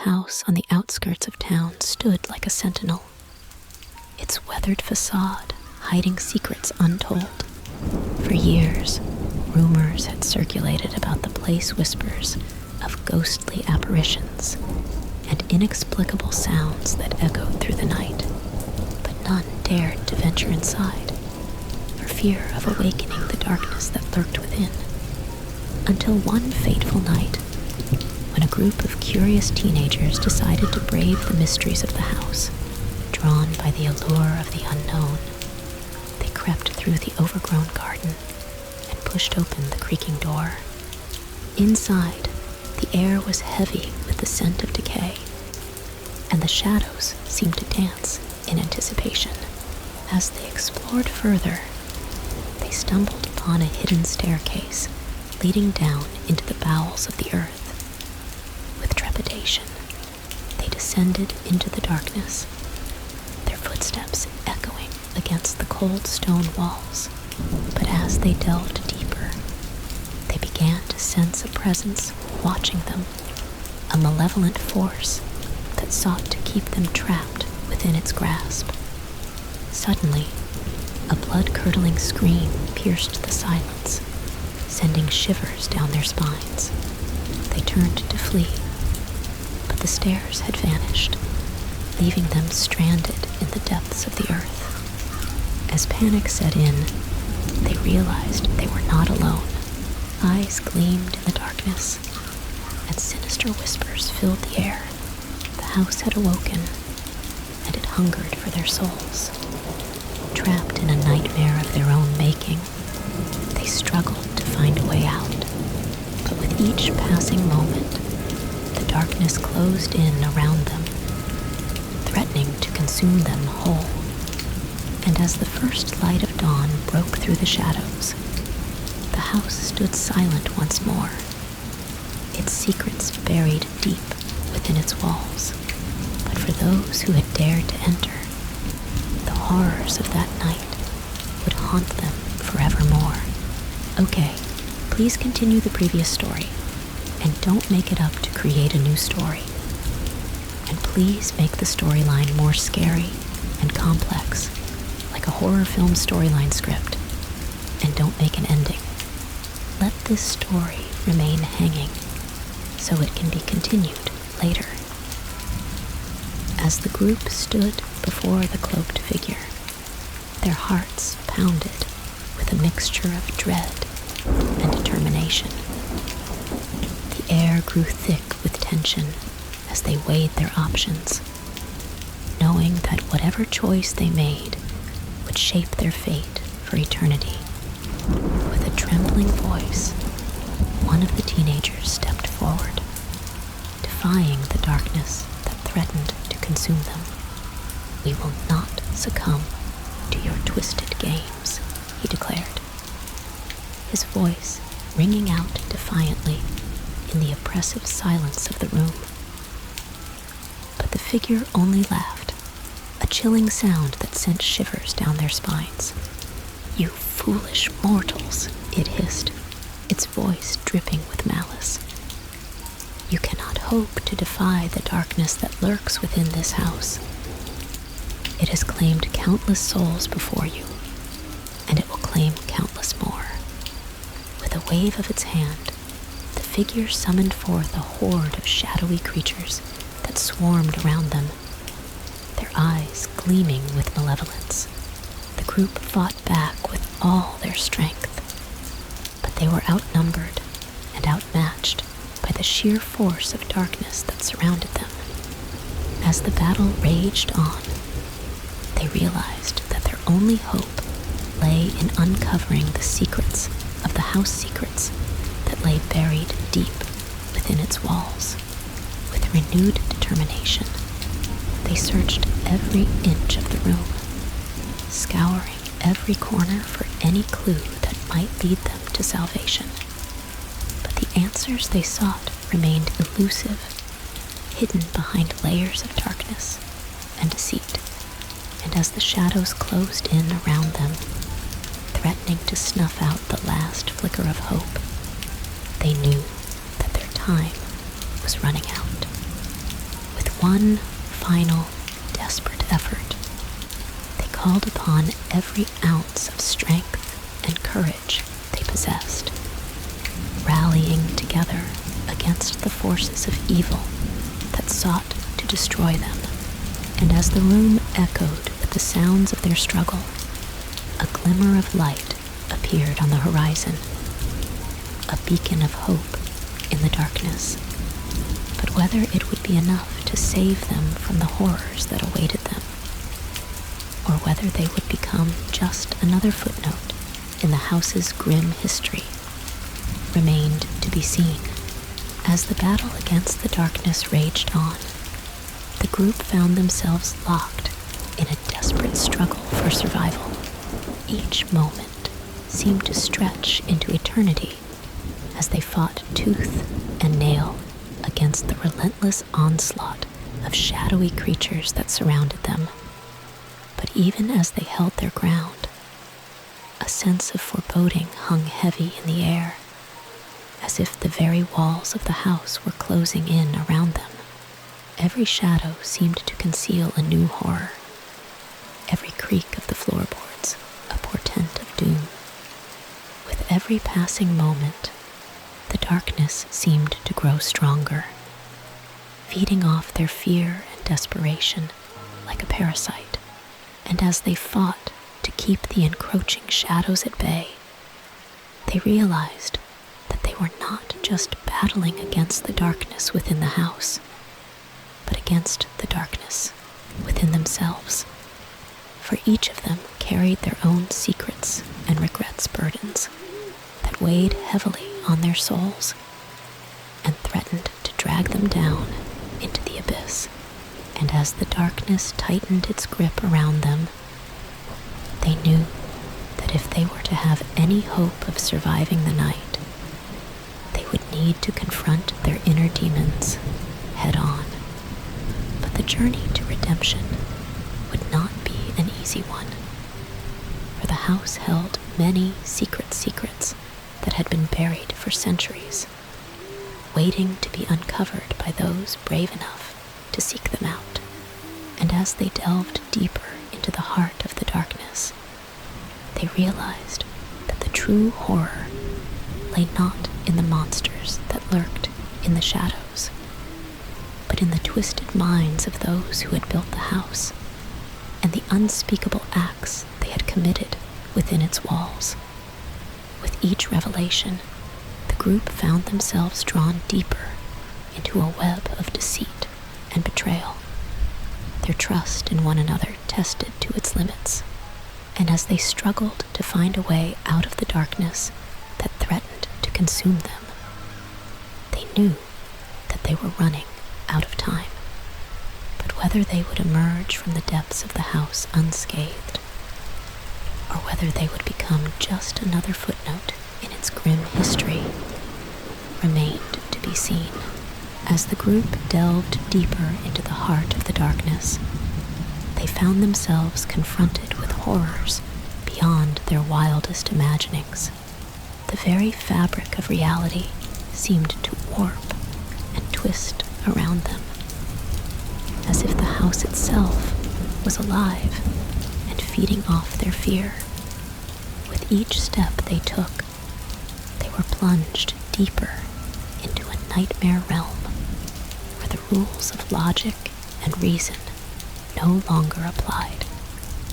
house on the outskirts of town stood like a sentinel, its weathered facade hiding secrets untold. For years, rumors had circulated about the place whispers of ghostly apparitions and inexplicable sounds that echoed through the night, but none dared to venture inside for fear of awakening the darkness that lurked within. Until one fateful night, when a group of curious teenagers decided to brave the mysteries of the house, drawn by the allure of the unknown. They crept through the overgrown garden and pushed open the creaking door. Inside, the air was heavy with the scent of decay, and the shadows seemed to dance in anticipation. As they explored further, they stumbled upon a hidden staircase leading down into the bowels of the earth. With trepidation, they descended into the darkness, their footsteps echoing against the cold stone walls. But as they delved deeper, they began to sense a presence watching them, a malevolent force that sought to keep them trapped within its grasp. Suddenly, a blood-curdling scream pierced the silence, sending shivers down their spines. They turned to flee, but the stairs had vanished, leaving them stranded in the depths of the earth. As panic set in, they realized they were not alone. Eyes gleamed in the darkness, and sinister whispers filled the air. The house had awoken, and it hungered for their souls. Trapped in a nightmare of their own making, they struggled to find a way out. But with each passing moment, the darkness closed in around them, threatening to consume them whole. And as the first light of dawn broke through the shadows, the house stood silent once more, its secrets buried deep within its walls. But for those who had dared to enter, the horrors of that night would haunt them forevermore. Okay, please continue the previous story, and don't make it up to create a new story. And please make the storyline more scary and complex, like a horror film storyline script, and don't make an ending. Let this story remain hanging so it can be continued later. As the group stood before the cloaked figure, their hearts pounded with a mixture of dread and determination. The air grew thick with tension as they weighed their options, knowing that whatever choice they made would shape their fate for eternity. With a trembling voice, one of the teenagers stepped forward, defying the darkness that threatened to consume them. "We will not succumb to your twisted games," he declared, his voice ringing out defiantly in the oppressive silence of the room. But the figure only laughed, a chilling sound that sent shivers down their spines. "You foolish mortals," it hissed, its voice dripping with malice. "You cannot hope to defy the darkness that lurks within this house. It has claimed countless souls before you, and it will claim countless more." With a wave of its hand, the figure summoned forth a horde of shadowy creatures that swarmed around them, their eyes gleaming with malevolence. The group fought back with all their strength, but they were outnumbered and outmatched by the sheer force of darkness that surrounded them. As the battle raged on, they realized that their only hope lay in uncovering the secrets of the house secrets that lay buried deep within its walls. With renewed determination, they searched every inch of the room, scouring every corner for any clue that might lead them to salvation. But the answers they sought remained elusive, hidden behind layers of darkness and deceit. And as the shadows closed in around them, threatening to snuff out the last flicker of hope, they knew that their time was running out. one final, desperate effort, they called upon every ounce of strength and courage they possessed, rallying together against the forces of evil that sought to destroy them. And as the room echoed with the sounds of their struggle, a glimmer of light appeared on the horizon, a beacon of hope in the darkness. But whether it would be enough to save them from the horrors that awaited them, or whether they would become just another footnote in the house's grim history, remained to be seen. As the battle against the darkness raged on, the group found themselves locked in a desperate struggle for survival. Each moment seemed to stretch into eternity as they fought tooth and nail against the relentless onslaught of shadowy creatures that surrounded them. But even as they held their ground, a sense of foreboding hung heavy in the air, as if the very walls of the house were closing in around them. Every shadow seemed to conceal a new horror, every creak of the floorboards a portent of doom. With every passing moment, the darkness seemed to grow stronger, feeding off their fear and desperation like a parasite. And as they fought to keep the encroaching shadows at bay, they realized that they were not just battling against the darkness within the house, but against the darkness within themselves. For each of them carried their own secrets and regrets burdens that weighed heavily on their souls and threatened to drag them down into the abyss. And as the darkness tightened its grip around them, they knew that if they were to have any hope of surviving the night, they would need to confront their inner demons head on. But the journey to redemption would not be an easy one, for the house held many secrets that had been buried for centuries, waiting to be uncovered by those brave enough to seek them out. And as they delved deeper into the heart of the darkness, they realized that the true horror lay not in the monsters that lurked in the shadows, but in the twisted minds of those who had built the house and the unspeakable acts they had committed within its walls. With each revelation, the group found themselves drawn deeper into a web of deceit and betrayal, their trust in one another tested to its limits. And as they struggled to find a way out of the darkness that threatened to consume them, they knew that they were running out of time. But whether they would emerge from the depths of the house unscathed, or whether they would become just another footnote in its grim history, remained to be seen. As the group delved deeper into the heart of the darkness, they found themselves confronted with horrors beyond their wildest imaginings. The very fabric of reality seemed to warp and twist around them, as if the house itself was alive and feeding off their fear. With each step they took, they were plunged deeper into a nightmare realm where the rules of logic and reason no longer applied.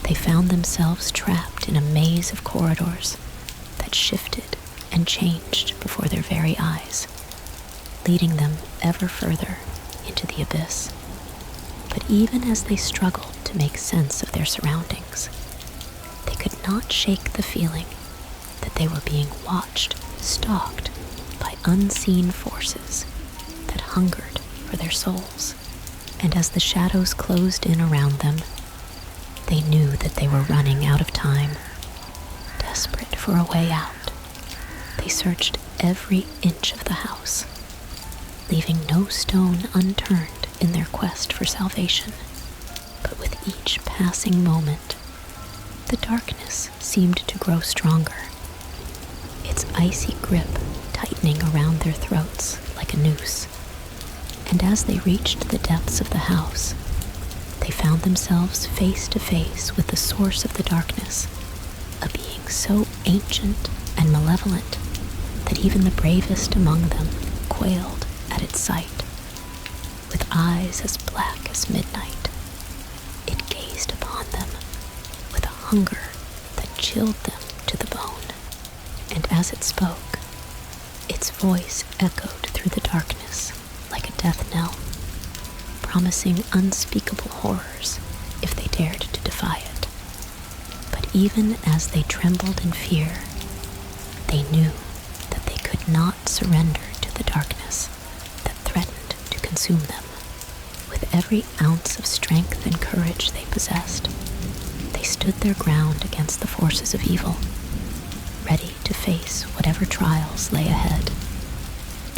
They found themselves trapped in a maze of corridors that shifted and changed before their very eyes, leading them ever further into the abyss. But even as they struggled to make sense of their surroundings, they could not shake the feeling that they were being watched, stalked by unseen forces that hungered for their souls. And as the shadows closed in around them, they knew that they were running out of time. Desperate for a way out, they searched every inch of the house, leaving no stone unturned in their quest for salvation. But with each passing moment, the darkness seemed to grow stronger, its icy grip tightening around their throats like a noose. And as they reached the depths of the house, they found themselves face to face with the source of the darkness, a being so ancient and malevolent that even the bravest among them quailed at its sight. With eyes as black as midnight, it gazed upon them with a hunger that chilled them to the bone. And as it spoke, its voice echoed through the darkness like a death knell, promising unspeakable horrors if they dared to defy it. But even as they trembled in fear, they knew that they could not surrender to the darkness that threatened to consume them. With every ounce of strength and courage they possessed, they stood their ground against the forces of evil, ready to face whatever trials lay ahead.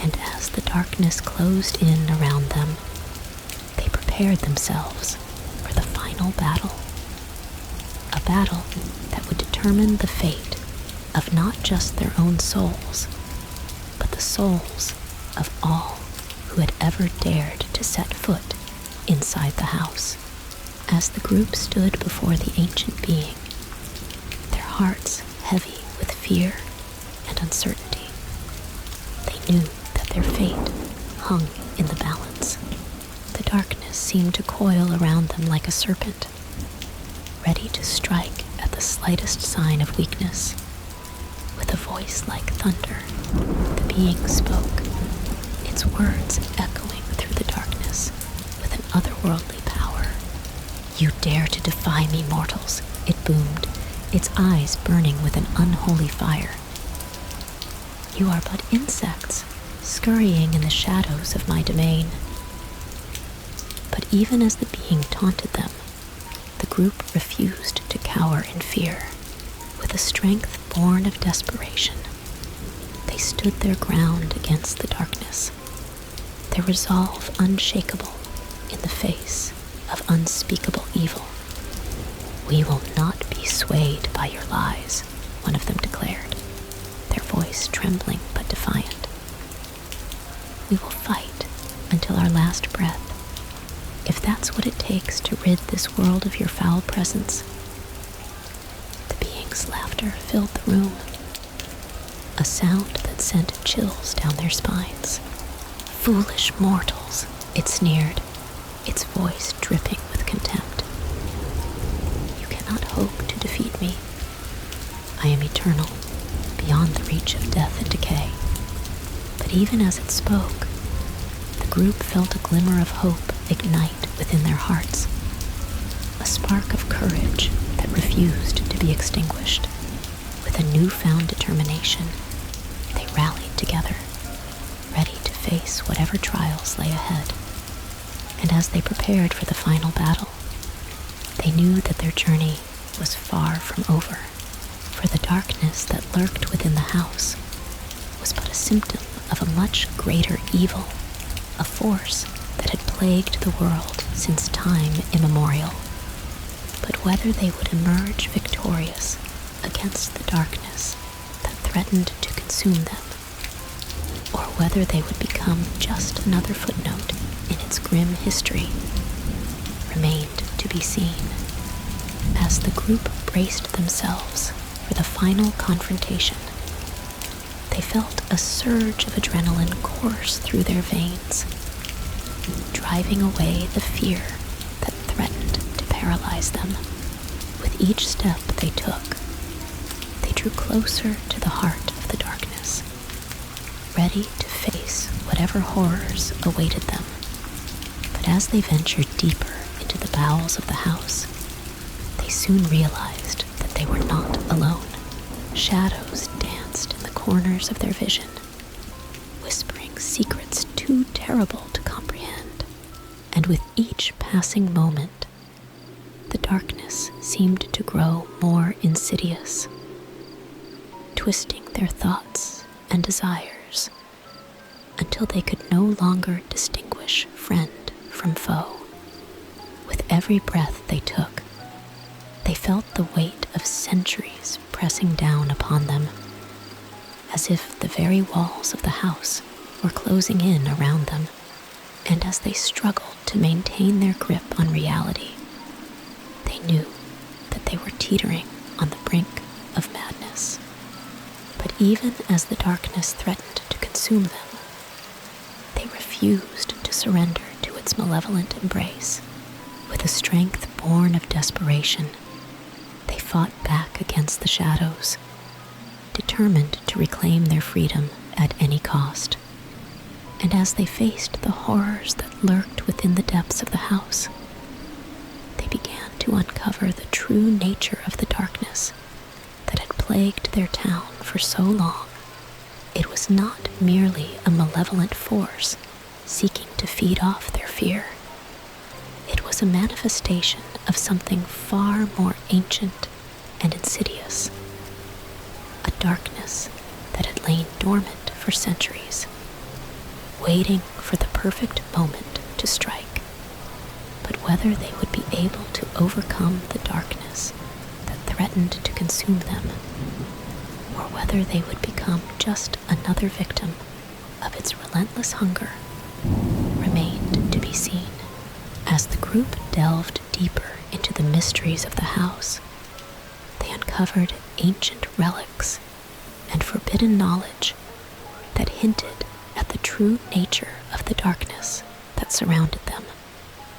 And as the darkness closed in around them, they prepared themselves for the final battle. A battle that would determine the fate of not just their own souls, but the souls of all who had ever dared to set foot inside the house. As the group stood before the ancient being, their hearts heavy with fear and uncertainty, they knew that their fate hung in the balance. The darkness seemed to coil around them like a serpent, ready to strike at the slightest sign of weakness. With a voice like thunder, the being spoke, its words echoing through the darkness with an otherworldly power. "You dare to defy me, mortals," it boomed, its eyes burning with an unholy fire. "You are but insects, scurrying in the shadows of my domain." But even as the being taunted them, the group refused to cower in fear. With a strength born of desperation, they stood their ground against the darkness, their resolve unshakable in the face of unspeakable evil. "We will not be swayed by your lies," one of them declared, their voice trembling but defiant. "We will fight until our last breath, if that's what it takes to rid this world of your foul presence." The being's laughter filled the room, a sound that sent chills down their spines. "Foolish mortals," it sneered, its voice dripping with contempt. "You cannot hope to defeat me. I am eternal, beyond the reach of death and decay." But even as it spoke, the group felt a glimmer of hope ignite within their hearts, a spark of courage that refused to be extinguished. With a newfound determination, they rallied together, ready to face whatever trials lay ahead. And as they prepared for the final battle, they knew that their journey was far from over, for the darkness that lurked within the house was but a symptom of a much greater evil, a force that had plagued the world since time immemorial. But whether they would emerge victorious against the darkness that threatened to consume them, or whether they would become just another footnote in its grim history, remained to be seen. As the group braced themselves for the final confrontation, they felt a surge of adrenaline course through their veins, driving away the fear that threatened to paralyze them. With each step they took, they drew closer to the heart of the darkness, ready to face whatever horrors awaited them. But as they ventured deeper into the bowels of the house, they soon realized that they were not alone. Shadows danced in the corners of their vision, whispering secrets too terrible to comprehend. And with each passing moment, the darkness seemed to grow more insidious, twisting their thoughts and desires until they could no longer distinguish friend from foe. With every breath they took, they felt the weight of centuries pressing down upon them, as if the very walls of the house were closing in around them, And as they struggled to maintain their grip on reality, they knew that they were teetering on the brink of madness. But even as the darkness threatened to consume them, they refused to surrender to its malevolent embrace. With a strength born of desperation, they fought back against the shadows, determined to reclaim their freedom at any cost. And as they faced the horrors that lurked within the depths of the house, they began to uncover the true nature of the darkness that had plagued their town for so long. It was not merely a malevolent force seeking to feed off their fear. It was a manifestation of something far more ancient and insidious, a darkness that had lain dormant for centuries, waiting for the perfect moment to strike. But whether they would be able to overcome the darkness that threatened to consume them, or whether they would become just another victim of its relentless hunger, remained to be seen. As the group delved deeper into the mysteries of the house, they uncovered ancient relics and forbidden knowledge that hinted at the true nature of the darkness that surrounded them.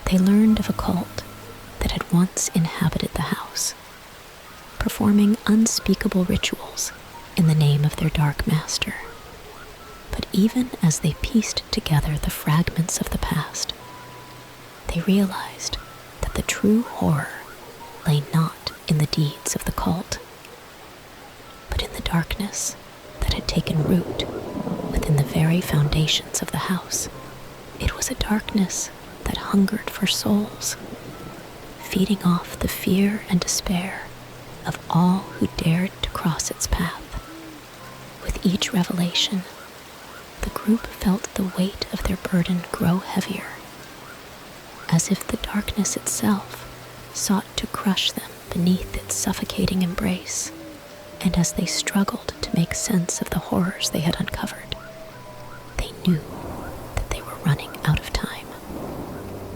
They learned of a cult that had once inhabited the house, performing unspeakable rituals in the name of their dark master. But even as they pieced together the fragments of the past, they realized that the true horror lay not in the deeds of the cult, but in the darkness that had taken root within the very foundations of the house. It was a darkness that hungered for souls, feeding off the fear and despair of all who dared to cross its path. With each revelation, the group felt the weight of their burden grow heavier, as if the darkness itself sought to crush them beneath its suffocating embrace. And as they struggled to make sense of the horrors they had uncovered, they knew that they were running out of time.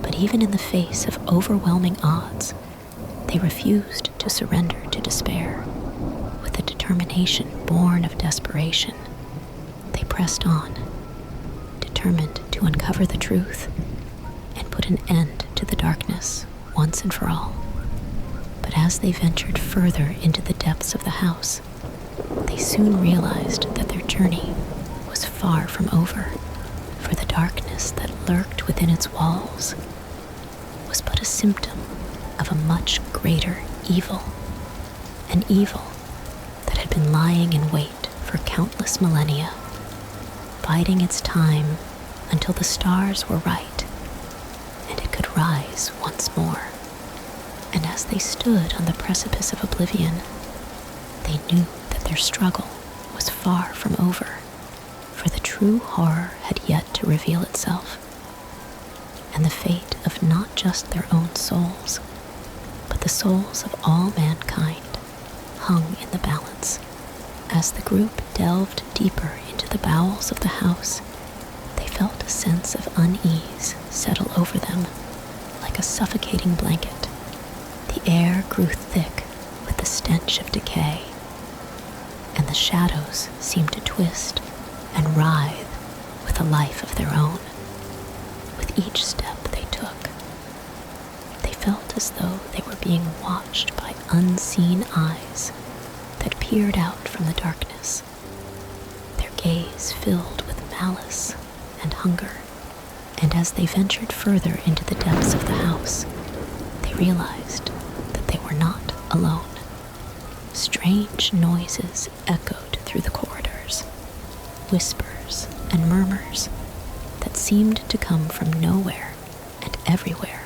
But even in the face of overwhelming odds, they refused to surrender to despair. With a determination born of desperation, they pressed on, determined to uncover the truth and put an end to the darkness once and for all. But as they ventured further into the depths of the house, they soon realized that their journey was far from over, for the darkness that lurked within its walls was but a symptom of a much greater evil, an evil that had been lying in wait for countless millennia, biding its time until the stars were right and it could rise once more. And as they stood on the precipice of oblivion, they knew that their struggle was far from over, for the true horror had yet to reveal itself, and the fate of not just their own souls, but the souls of all mankind hung in the balance. As the group delved deeper into the bowels of the house, they felt a sense of unease settle over them like a suffocating blanket. The air grew thick with the stench of decay, and the shadows seemed to twist and writhe with a life of their own. With each step they took, they felt as though they were being watched by unseen eyes that peered out from the darkness, their gaze filled with malice and hunger. And as they ventured further into the depths of the house, they realized that they were not alone. Strange noises echoed through the corridors, whispers and murmurs that seemed to come from nowhere and everywhere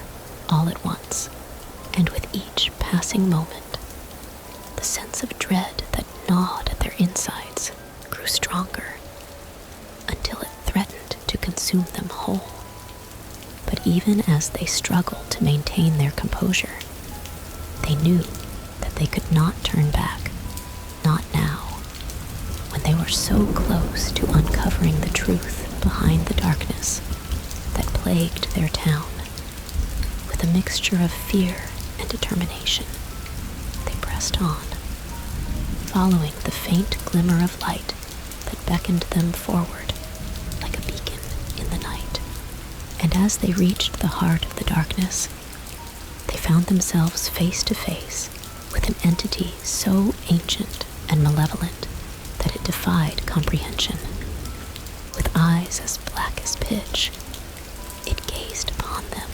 all at once. And with each passing moment, the sense of dread that gnawed at their insides grew stronger until it threatened to consume them whole. But even as they struggled to maintain their composure, they knew that they could not turn back, not now, when they were so close to uncovering the truth behind the darkness that plagued their town. With a mixture of fear and determination, they pressed on, following the faint glimmer of light that beckoned them forward like a beacon in the night. And as they reached the heart of the darkness, they found themselves face to face with an entity so ancient and malevolent that it defied comprehension. With eyes as black as pitch, it gazed upon them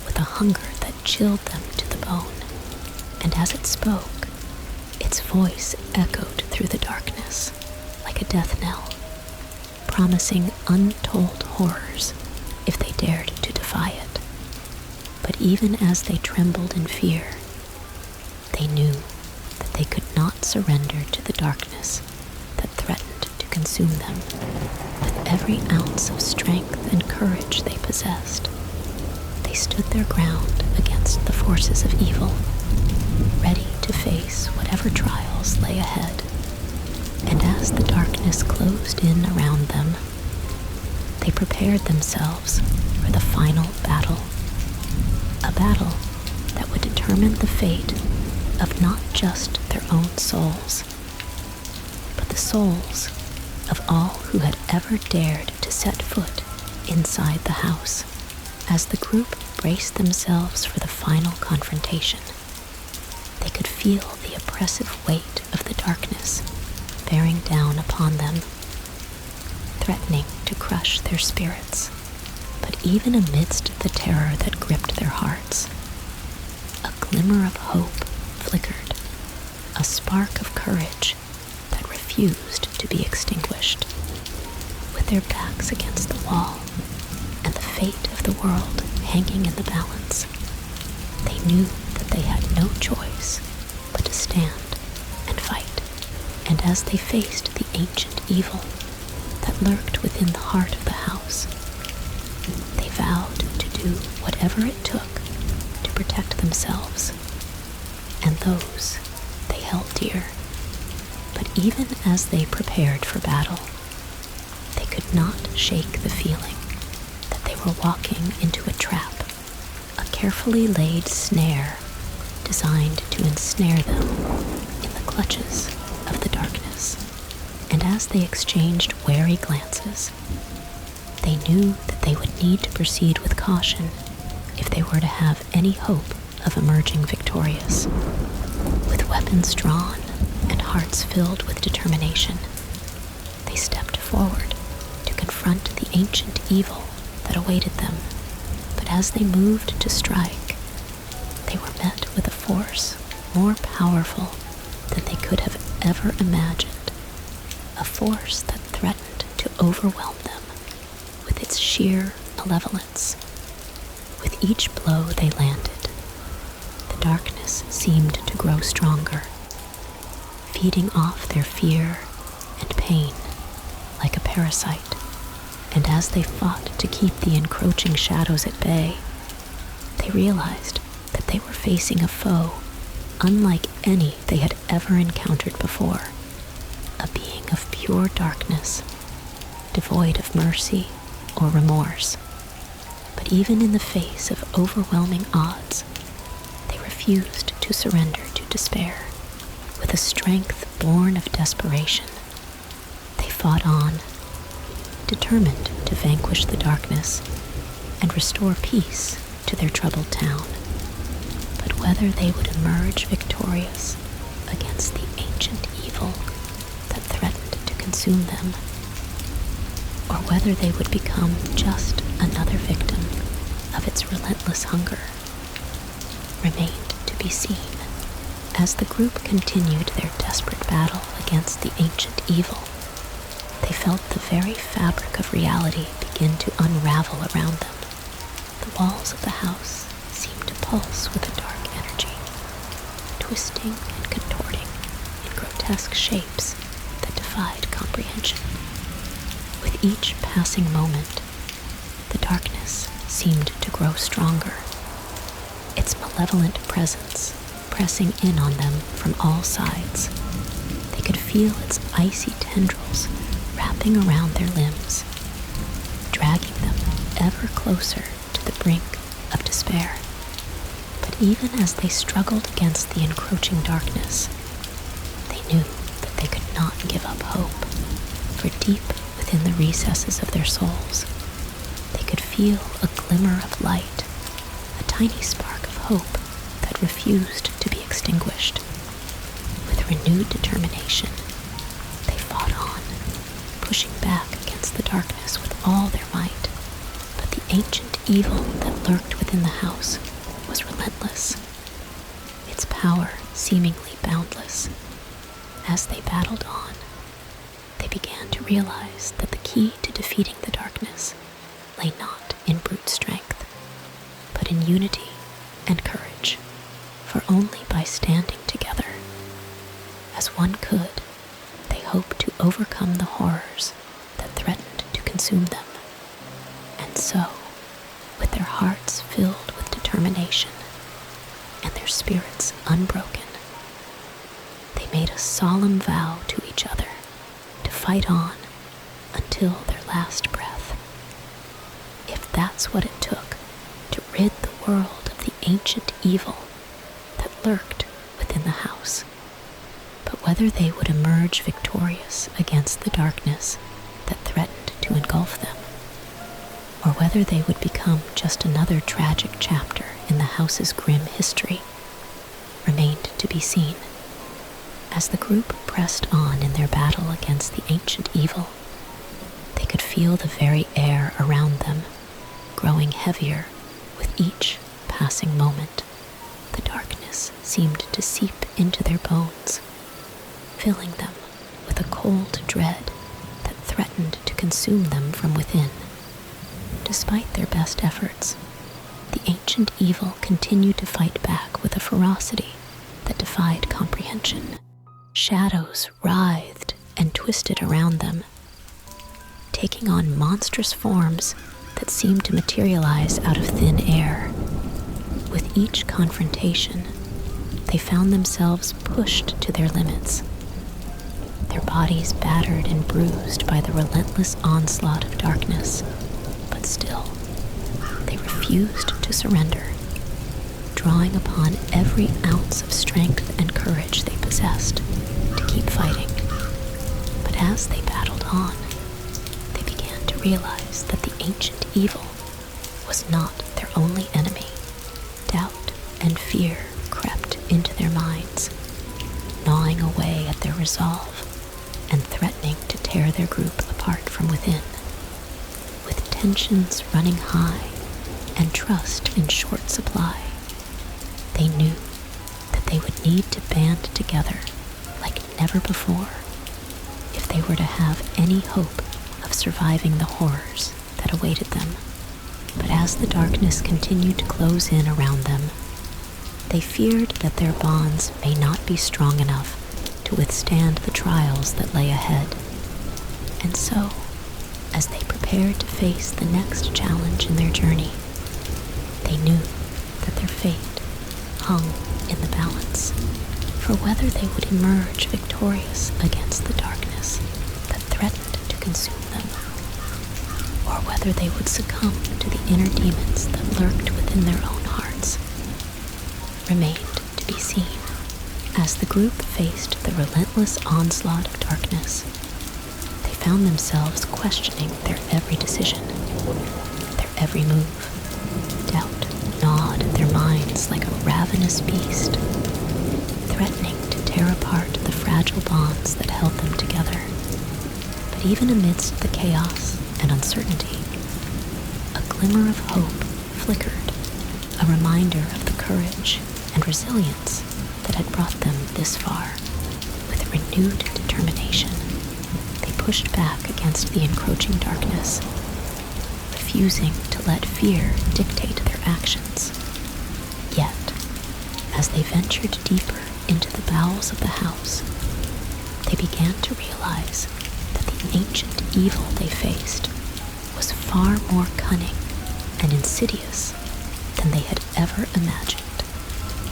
with a hunger that chilled them to the bone. And as it spoke, its voice echoed through the darkness like a death knell, promising untold horrors if they dared to defy it. But even as they trembled in fear, they knew that they could not surrender to the darkness that threatened to consume them. With every ounce of strength and courage they possessed, they stood their ground against the forces of evil, ready to face whatever trials lay ahead. And as the darkness closed in around them, they prepared themselves for the final battle. A battle that would determine the fate of not just their own souls, but the souls of all who had ever dared to set foot inside the house. As the group braced themselves for the final confrontation, they could feel the oppressive weight of the darkness bearing down upon them, threatening to crush their spirits. But even amidst the terror that gripped their hearts, a glimmer of hope flickered, a spark of courage that refused to be extinguished. With their backs against the wall and the fate of the world hanging in the balance, they knew that they had no choice but to stand and fight. And as they faced the ancient evil that lurked within the heart of the house, they vowed to do whatever it took to protect themselves and those they held dear. But even as they prepared for battle, they could not shake the feeling that they were walking into a trap, a carefully laid snare designed to ensnare them in the clutches of the darkness. And as they exchanged wary glances, they knew that they would need to proceed with caution if they were to have any hope of emerging victorious. With weapons drawn and hearts filled with determination, they stepped forward to confront the ancient evil that awaited them. But as they moved to strike, they were met with a force more powerful than they could have ever imagined, a force that threatened to overwhelm them with its sheer malevolence. With each blow they landed, the darkness seemed to grow stronger, feeding off their fear and pain like a parasite. And as they fought to keep the encroaching shadows at bay, they realized that they were facing a foe unlike any they had ever encountered before, a being of pure darkness, devoid of mercy or remorse. But even in the face of overwhelming odds, they refused to surrender to despair. With a strength born of desperation, they fought on, determined to vanquish the darkness and restore peace to their troubled town. But whether they would emerge victorious against the ancient evil that threatened to consume them, or whether they would become just another victim of its relentless hunger, remained to be seen. As the group continued their desperate battle against the ancient evil, they felt the very fabric of reality begin to unravel around them. The walls of the house seemed to pulse with a dark energy, twisting and contorting in grotesque shapes that defied comprehension. With each passing moment, the darkness seemed to grow stronger, its malevolent presence pressing in on them from all sides. They could feel its icy tendrils wrapping around their limbs, dragging them ever closer to the brink of despair. But even as they struggled against the encroaching darkness, they knew that they could not give up hope, for deep within the recesses of their souls, they could feel a glimmer of light, a tiny spark of hope that refused to be extinguished. With renewed determination, they fought on, pushing back against the darkness with all their might. But the ancient evil that lurked within the house was relentless, its power seemingly boundless. As they battled on, they began to realize that the key to defeating the darkness lay not in brute strength, but in unity and courage, for only by standing together as one could they hoped to overcome the horrors that threatened to consume them. And so, with their hearts filled with determination and their spirits unbroken, they made a solemn vow to each other to fight on until their last breath. If that's what it took to rid the world of the ancient evil that lurked within the house. But whether they would emerge victorious against the darkness that threatened to engulf them, or whether they would become just another tragic chapter in the house's grim history, remained to be seen. As the group pressed on in their battle against the ancient evil, they could feel the very air around them growing heavier with each passing moment. The darkness seemed to seep into their bones, filling them with a cold dread that threatened to consume them from within. Despite their best efforts, the ancient evil continued to fight back with a ferocity that defied comprehension. Shadows writhed and twisted around them, taking on monstrous forms that seemed to materialize out of thin air. With each confrontation, they found themselves pushed to their limits, their bodies battered and bruised by the relentless onslaught of darkness. But still, they refused to surrender, drawing upon every ounce of strength and courage they possessed to keep fighting. But as they battled on, they began to realize that the ancient evil was not their only enemy. Doubt and fear crept into their minds, gnawing away at their resolve and threatening to tear their group apart from within. With tensions running high and trust in short supply, they knew that they would need to band together like never before if they were to have any hope of surviving the horrors that awaited them. But as the darkness continued to close in around them, they feared that their bonds may not be strong enough to withstand the trials that lay ahead. And so, as they prepared to face the next challenge in their journey, they knew that their fate hung in the balance. For whether they would emerge victorious against the darkness that threatened to consume them, or whether they would succumb to the inner demons that lurked within their own hearts, remained to be seen. As the group faced the relentless onslaught of darkness, they found themselves questioning their every decision, their every move. Doubt gnawed at their minds like a ravenous beast, threatening to tear apart the fragile bonds that held them together. But even amidst the chaos and uncertainty, a glimmer of hope flickered, a reminder of the courage and resilience that had brought them this far. With renewed determination, they pushed back against the encroaching darkness, refusing to let fear dictate their actions. Yet, as they ventured deeper into the bowels of the house, they began to realize that the ancient evil they faced was far more cunning and insidious than they had ever imagined.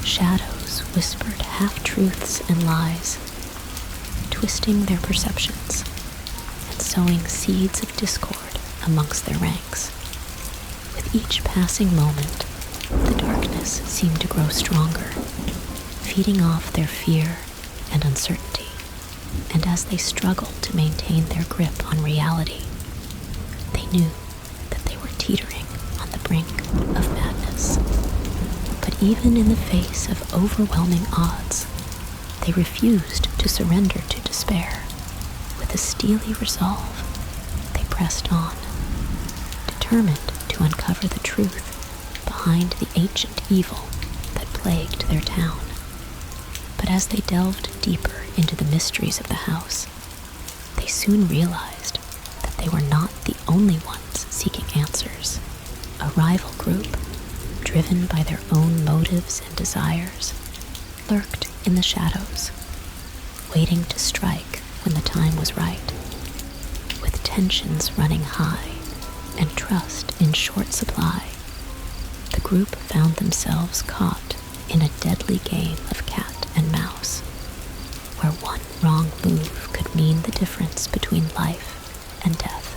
Shadows whispered half-truths and lies, twisting their perceptions and sowing seeds of discord amongst their ranks. With each passing moment, the darkness seemed to grow stronger, feeding off their fear and uncertainty. And as they struggled to maintain their grip on reality, they knew that they were teetering on the brink of madness. But even in the face of overwhelming odds, they refused to surrender to despair. With a steely resolve, they pressed on, determined to uncover the truth behind the ancient evil that plagued their town. But as they delved deeper into the mysteries of the house, they soon realized that they were not the only ones seeking answers. A rival group, driven by their own motives and desires, lurked in the shadows, waiting to strike when the time was right. With tensions running high and trust in short supply, the group found themselves caught in a deadly game of cat and mouse, where one wrong move could mean the difference between life and death.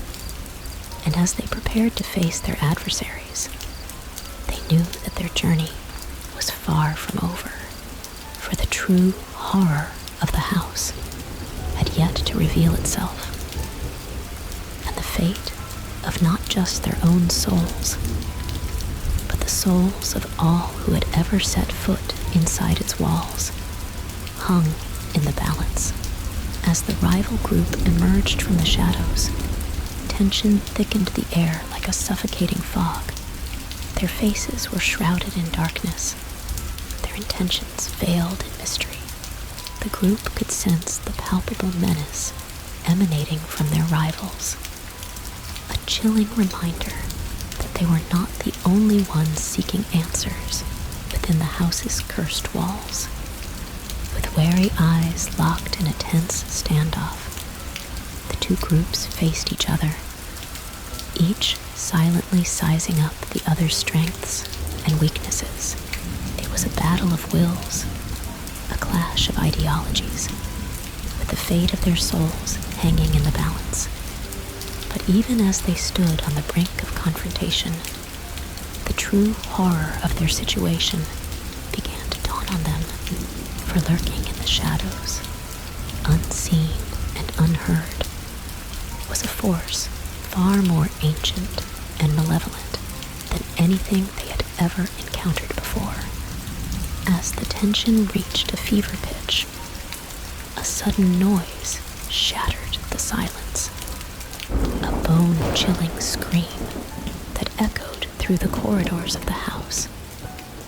And as they prepared to face their adversaries, they knew that their journey was far from over, for the true horror of the house had yet to reveal itself. And the fate of not just their own souls, but the souls of all who had ever set foot inside its walls, hung in the balance. As the rival group emerged from the shadows, tension thickened the air like a suffocating fog. Their faces were shrouded in darkness, their intentions veiled in mystery. The group could sense the palpable menace emanating from their rivals, a chilling reminder that they were not the only ones seeking answers within the house's cursed walls. With wary eyes locked in a tense standoff, the two groups faced each other, each silently sizing up the other's strengths and weaknesses. It was a battle of wills, a clash of ideologies, with the fate of their souls hanging in the balance. But even as they stood on the brink of confrontation, the true horror of their situation began to dawn on them. For lurking in the shadows, unseen and unheard, was a force far more ancient and malevolent than anything they had ever encountered before. As the tension reached a fever pitch, a sudden noise shattered the silence. A bone-chilling scream that echoed through the corridors of the house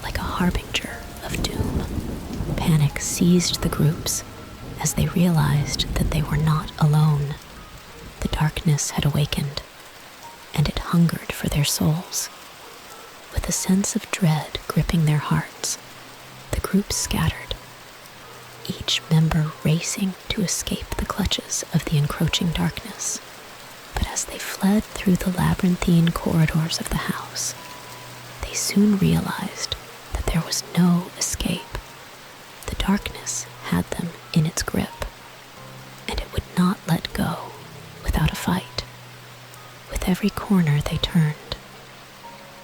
like a harbinger of doom. Panic seized the groups as they realized that they were not alone. The darkness had awakened, and it hungered for their souls. With a sense of dread gripping their hearts, the group scattered, each member racing to escape the clutches of the encroaching darkness. But as they fled through the labyrinthine corridors of the house, they soon realized that there was no escape. The darkness had them in its grip, and it would not let go without a fight. With every corner they turned,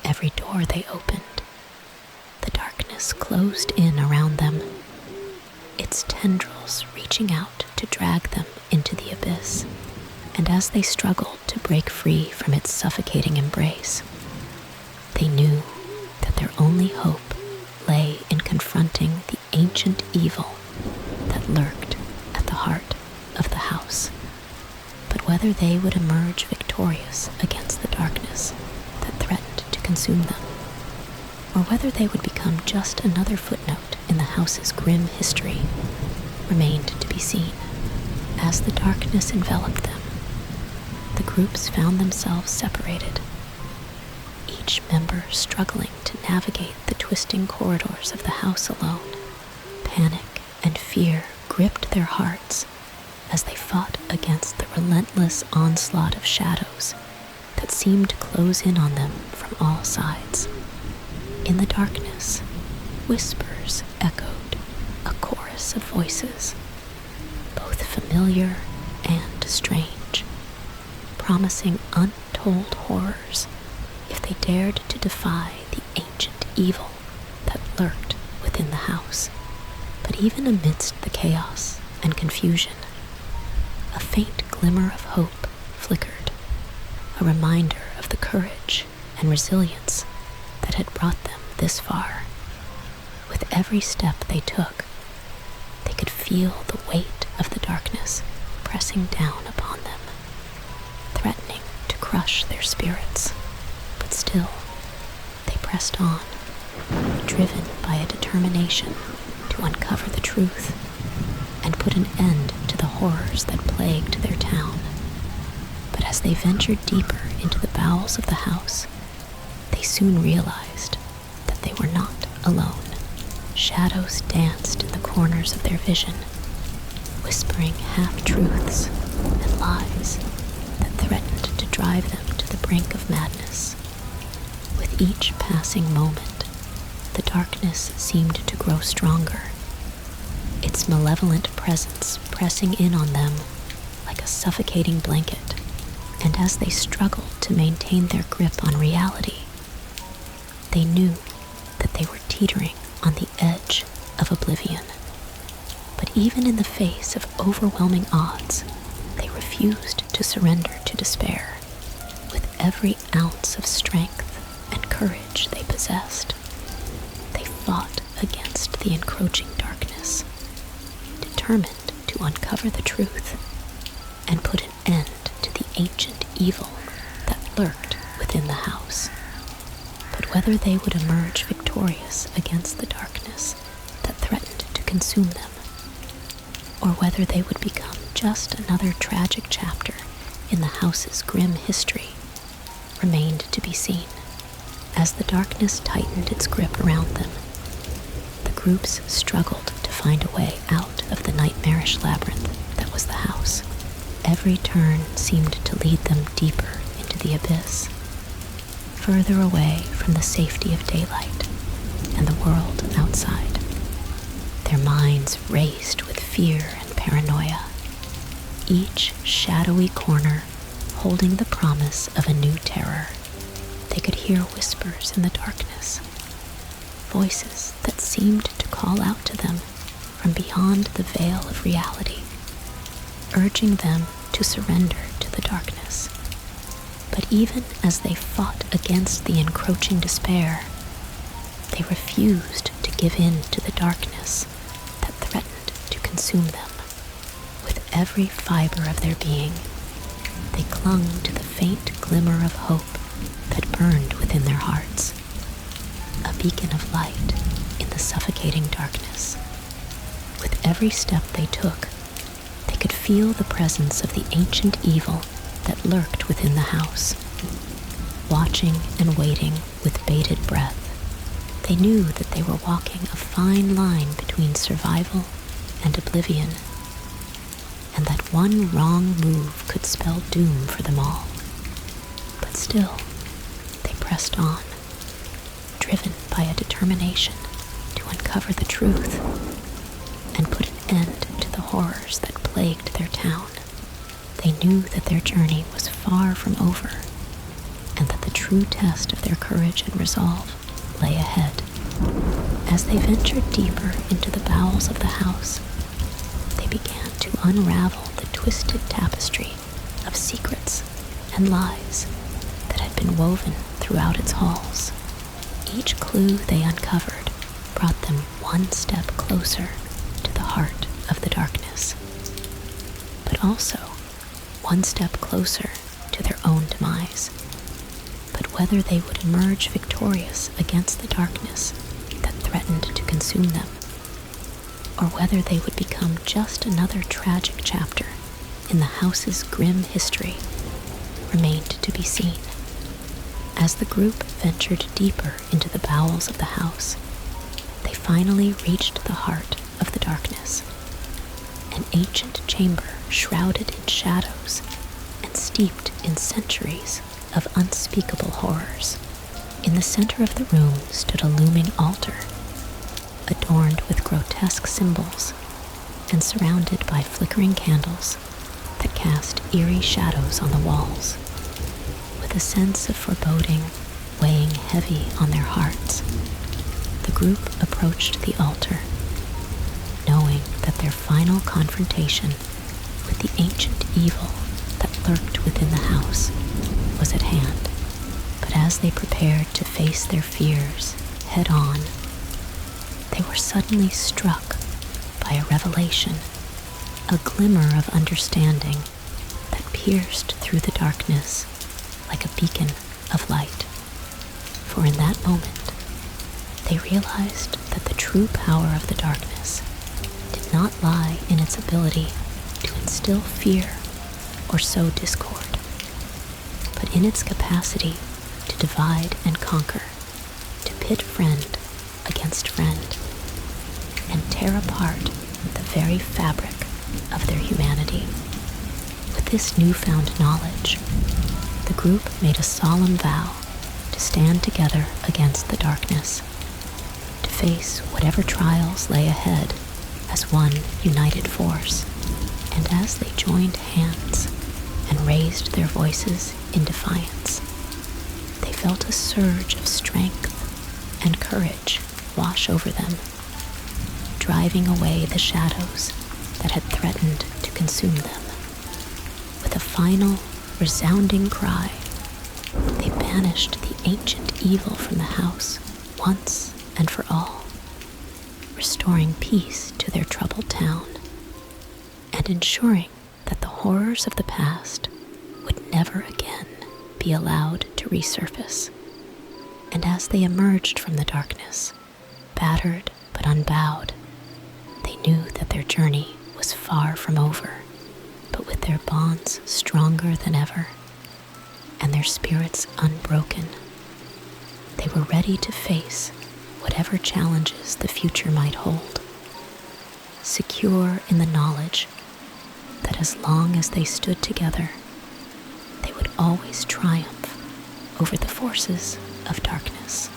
every door they opened, the darkness closed in around them, its tendrils reaching out to drag them into the abyss. And as they struggled to break free from its suffocating embrace, they knew that their only hope lay in confronting the ancient evil that lurked at the heart of the house. But whether they would emerge victorious against the darkness that threatened to consume them, or whether they would become just another footnote in the house's grim history, remained to be seen. As the darkness enveloped them, the groups found themselves separated, each member struggling to navigate the twisting corridors of the house alone. Panic and fear gripped their hearts as they fought against the relentless onslaught of shadows that seemed to close in on them from all sides. In the darkness, whispers echoed, a chorus of voices, both familiar and strange, promising untold horrors if they dared to defy the ancient evil that lurked within the house. But even amidst the chaos and confusion, a faint glimmer of hope flickered, a reminder of the courage and resilience that had brought them this far. With every step they took, they could feel the weight of the darkness pressing down upon them, threatening to crush their spirits. But still, they pressed on, driven by a determination to uncover the truth and put an end to the horrors that plagued their town. But as they ventured deeper into the bowels of the house, they soon realized that they were not alone. Shadows danced in the corners of their vision, whispering half-truths and lies that threatened to drive them to the brink of madness. With each passing moment, the darkness seemed to grow stronger, its malevolent presence pressing in on them like a suffocating blanket. And as they struggled to maintain their grip on reality, they knew that they were teetering on the edge of oblivion. But even in the face of overwhelming odds, they refused to surrender to despair. With every ounce of strength and courage they possessed, they fought against the encroaching darkness, determined to uncover the truth and put an end to the ancient evil that lurked within the house. But whether they would emerge victorious against the darkness that threatened to consume them, or whether they would become just another tragic chapter in the house's grim history, remained to be seen. As the darkness tightened its grip around them, the groups struggled to find a way out of the nightmarish labyrinth that was the house. Every turn seemed to lead them deeper into the abyss, further away from the safety of daylight and the world outside. Their minds raced with fear and paranoia, each shadowy corner holding the promise of a new terror. They could hear whispers in the darkness, voices that seemed to call out to them from beyond the veil of reality, urging them to surrender to the darkness. But even as they fought against the encroaching despair, they refused to give in to the darkness that threatened to consume them. With every fiber of their being, they clung to the faint glimmer of hope that burned within their hearts, a beacon of light in the suffocating darkness. With every step they took, they could feel the presence of the ancient evil that lurked within the house, watching and waiting with bated breath. They knew that they were walking a fine line between survival and oblivion, and that one wrong move could spell doom for them all. But still, they pressed on, driven by a determination to uncover the truth and put an end to the horrors that plagued their town. They knew that their journey was far from over, and that the true test of their courage and resolve lay ahead. As they ventured deeper into the bowels of the house, they began to unravel the twisted tapestry of secrets and lies that had been woven throughout its halls. Each clue they uncovered brought them one step closer to the heart of the darkness, but also one step closer to their own demise. But whether they would emerge victorious against the darkness that threatened to consume them, or whether they would become just another tragic chapter in the house's grim history, remained to be seen. As the group ventured deeper into the bowels of the house, they finally reached the heart of the darkness, an ancient chamber shrouded in shadows and steeped in centuries of unspeakable horrors. In the center of the room stood a looming altar, adorned with grotesque symbols and surrounded by flickering candles that cast eerie shadows on the walls. With a sense of foreboding weighing heavy on their hearts, the group approached the altar, knowing that their final confrontation with the ancient evil that lurked within the house was at hand. But as they prepared to face their fears head on, they were suddenly struck by a revelation, a glimmer of understanding that pierced through the darkness like a beacon of light. For in that moment, they realized that the true power of the darkness did not lie in its ability to instill fear or sow discord, but in its capacity to divide and conquer, to pit friend against friend, and tear apart the very fabric of their humanity. With this newfound knowledge, the group made a solemn vow to stand together against the darkness, to face whatever trials lay ahead as one united force. And as they joined hands and raised their voices in defiance, they felt a surge of strength and courage wash over them, driving away the shadows that had threatened to consume them. With a final, resounding cry, they banished the ancient evil from the house once and for all, restoring peace to their troubled town and ensuring that the horrors of the past would never again be allowed to resurface. And as they emerged from the darkness, battered but unbowed, they knew that their journey was far from over, but with their bonds stronger than ever and their spirits unbroken, they were ready to face whatever challenges the future might hold, secure in the knowledge that as long as they stood together, they would always triumph over the forces of darkness.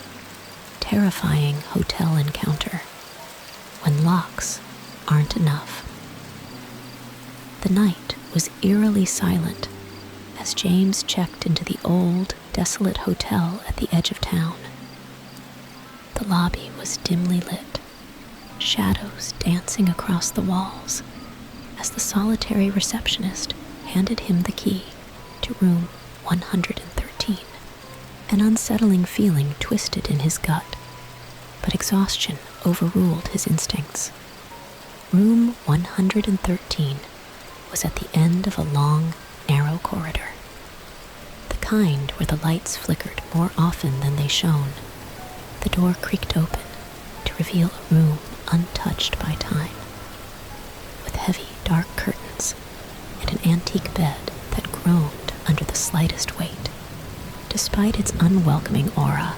Terrifying hotel encounter when locks aren't enough. The night was eerily silent as James checked into the old, desolate hotel at the edge of town. The lobby was dimly lit, shadows dancing across the walls as the solitary receptionist handed him the key to room 113. An unsettling feeling twisted in his gut, but exhaustion overruled his instincts. Room 113 was at the end of a long, narrow corridor, the kind where the lights flickered more often than they shone. The door creaked open to reveal a room untouched by time, with heavy, dark curtains and an antique bed that groaned under the slightest weight. Despite its unwelcoming aura,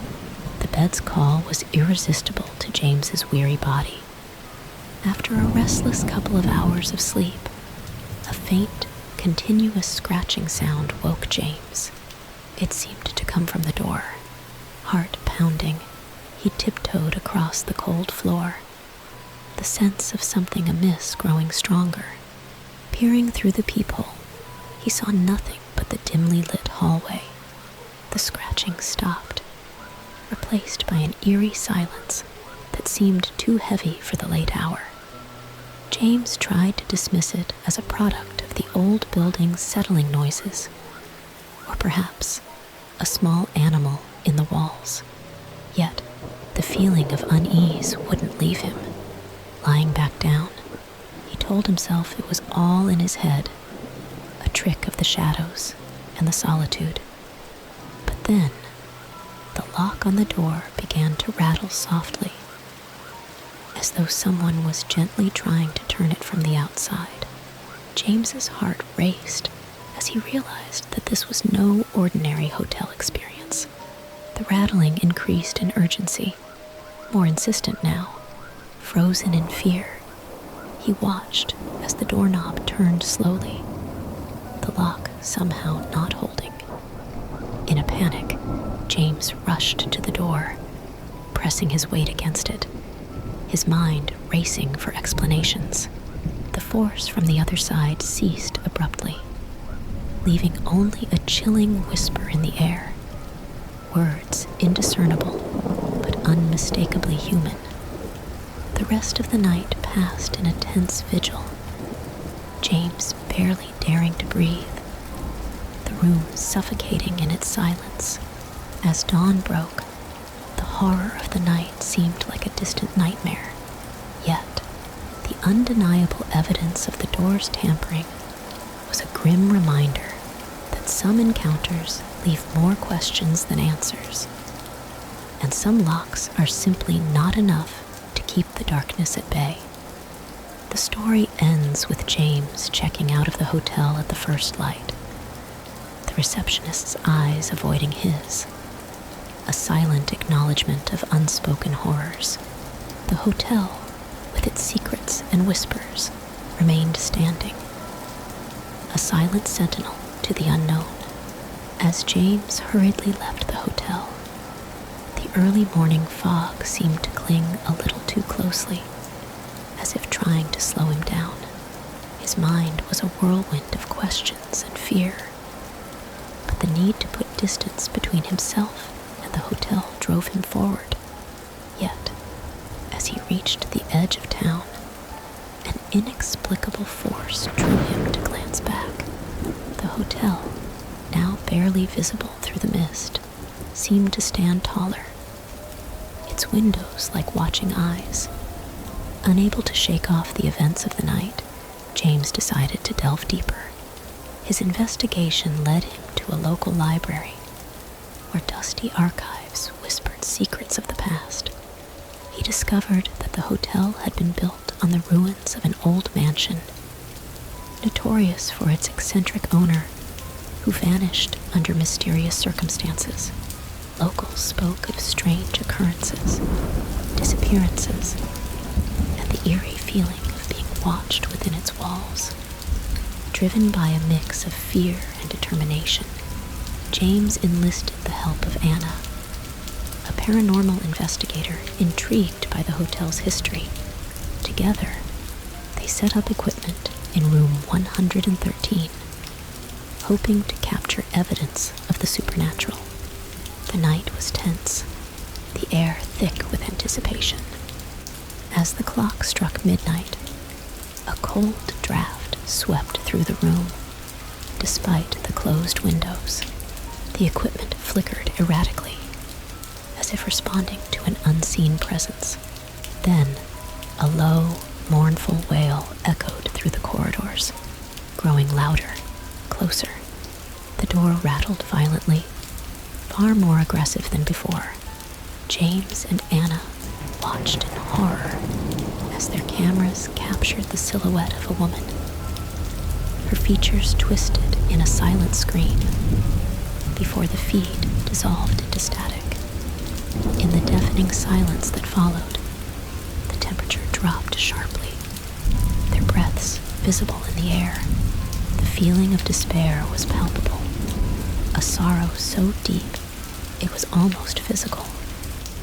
the bed's call was irresistible to James's weary body. After a restless couple of hours of sleep, a faint, continuous scratching sound woke James. It seemed to come from the door. Heart pounding, he tiptoed across the cold floor, the sense of something amiss growing stronger. Peering through the peephole, he saw nothing but the dimly lit hallway. The scratching stopped, replaced by an eerie silence that seemed too heavy for the late hour. James tried to dismiss it as a product of the old building's settling noises, or perhaps a small animal in the walls. Yet the feeling of unease wouldn't leave him. Lying back down, he told himself it was all in his head, a trick of the shadows and the solitude. But then, the lock on the door began to rattle softly, as though someone was gently trying to turn it from the outside. James's heart raced as he realized that this was no ordinary hotel experience. The rattling increased in urgency, more insistent now. Frozen in fear, he watched as the doorknob turned slowly, the lock somehow not holding. In a panic, James rushed to the door, pressing his weight against it, his mind racing for explanations. The force from the other side ceased abruptly, leaving only a chilling whisper in the air. words indiscernible but unmistakably human. The rest of the night passed in a tense vigil, James barely daring to breathe, the room suffocating in its silence. As dawn broke, the horror of the night seemed like a distant nightmare, yet the undeniable evidence of the door's tampering was a grim reminder that some encounters leave more questions than answers, and some locks are simply not enough to keep the darkness at bay. The story ends with James checking out of the hotel at the first light, the receptionist's eyes avoiding his, a silent acknowledgement of unspoken horrors. The hotel, with its secrets and whispers, remained standing, a silent sentinel to the unknown. As James hurriedly left the hotel, the early morning fog seemed to cling a little too closely, as if trying to slow him down. His mind was a whirlwind of questions and fear, but the need to put distance between himself and the hotel drove him forward. Yet, as he reached the edge of town, an inexplicable force drew him to glance back. The hotel, now barely visible through the mist, seemed to stand taller, its windows like watching eyes. Unable to shake off the events of the night, James decided to delve deeper. His investigation led him to a local library, where dusty archives whispered secrets of the past. He discovered that the hotel had been built on the ruins of an old mansion, notorious for its eccentric owner, who vanished under mysterious circumstances. Locals spoke of strange occurrences, disappearances, and the eerie feeling of being watched within its walls. Driven by a mix of fear and determination, James enlisted the help of Anna, a paranormal investigator intrigued by the hotel's history. Together, they set up equipment in room 113, hoping to capture evidence of the supernatural. The night was tense, the air thick with anticipation. As the clock struck midnight, a cold draft swept through the room. Despite the closed windows, the equipment flickered erratically, as if responding to an unseen presence. Then, a low, mournful wail echoed through the corridors, growing louder, closer. The door rattled violently, far more aggressive than before. James and Anna watched in horror as their cameras captured the silhouette of a woman, her features twisted in a silent scream, before the feed dissolved into static. In the deafening silence that followed, the temperature dropped sharply, their breaths visible in the air. The feeling of despair was palpable, a sorrow so deep it was almost physical.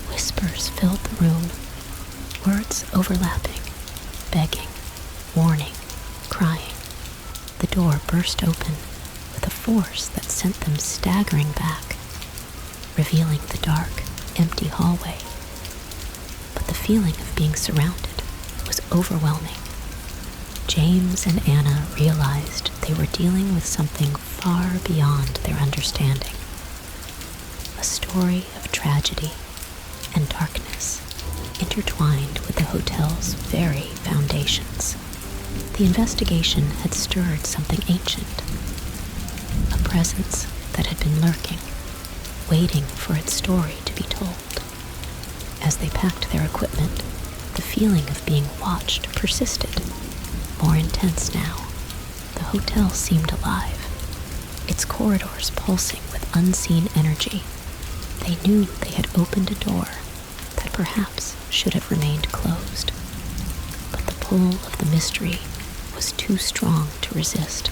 Whispers filled the room, words overlapping, begging, warning, crying. The door burst open with a force that sent them staggering back, revealing the dark, empty hallway. But the feeling of being surrounded was overwhelming. James and Anna realized they were dealing with something far beyond their understanding. A story of tragedy and darkness intertwined with the hotel's very foundations. The investigation had stirred something ancient, a presence that had been lurking, waiting for its story to be told. As they packed their equipment, the feeling of being watched persisted, more intense now. The hotel seemed alive, its corridors pulsing with unseen energy. They knew they had opened a door that perhaps should have remained closed, but the pull of the mystery was too strong to resist.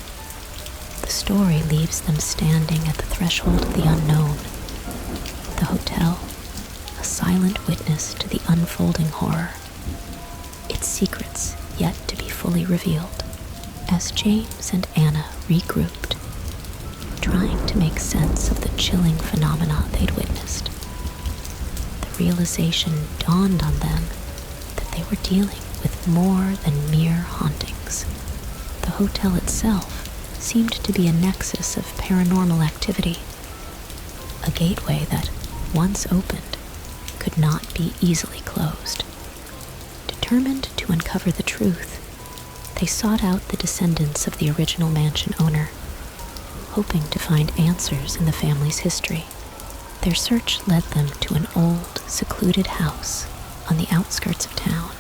The story leaves them standing at the threshold of the unknown. The hotel, a silent witness to the unfolding horror, its secrets yet to be fully revealed. As James and Anna regrouped, trying to make sense of the chilling phenomena they'd witnessed. The realization dawned on them that they were dealing with more than mere hauntings. The hotel itself seemed to be a nexus of paranormal activity, a gateway that, once opened, could not be easily closed. Determined to uncover the truth, they sought out the descendants of the original mansion owner, hoping to find answers in the family's history. Their search led them to an old, secluded house on the outskirts of town,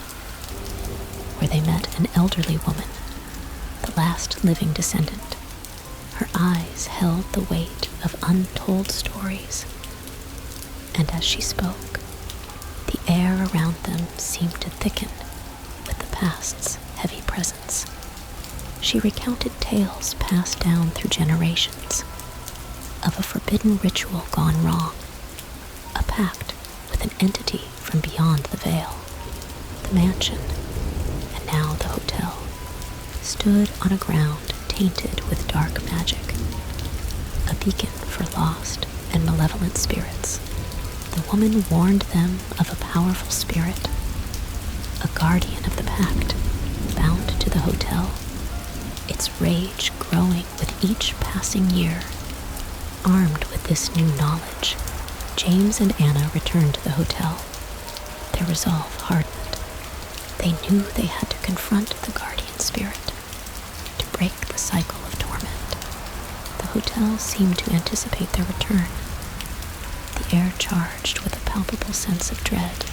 where they met an elderly woman, the last living descendant. Her eyes held the weight of untold stories, and as she spoke, the air around them seemed to thicken with the past's heavy presence. She recounted tales passed down through generations of a forbidden ritual gone wrong, a pact with an entity from beyond the veil. The mansion, and now the hotel, stood on a ground tainted with dark magic, a beacon for lost and malevolent spirits. The woman warned them of a powerful spirit, a guardian of the pact, bound to the hotel, its rage growing with each passing year. Armed with this new knowledge, James and Anna returned to the hotel, their resolve hardened. They knew they had to confront the guardian spirit, to break the cycle of torment. The hotel seemed to anticipate their return, the air charged with a palpable sense of dread.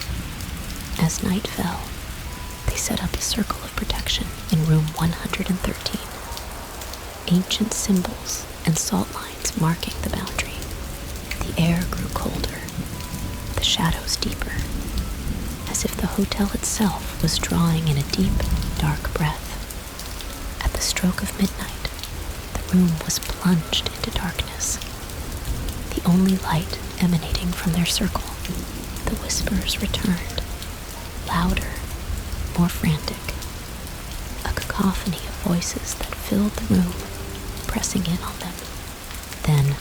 As night fell, they set up a circle of protection in room 113, ancient symbols and salt lines marking the boundary. The air grew colder, the shadows deeper, as if the hotel itself was drawing in a deep, dark breath. At the stroke of midnight, the room was plunged into darkness, the only light emanating from their circle. The whispers returned, louder, more frantic, a cacophony of voices that filled the room, pressing in on them. Then,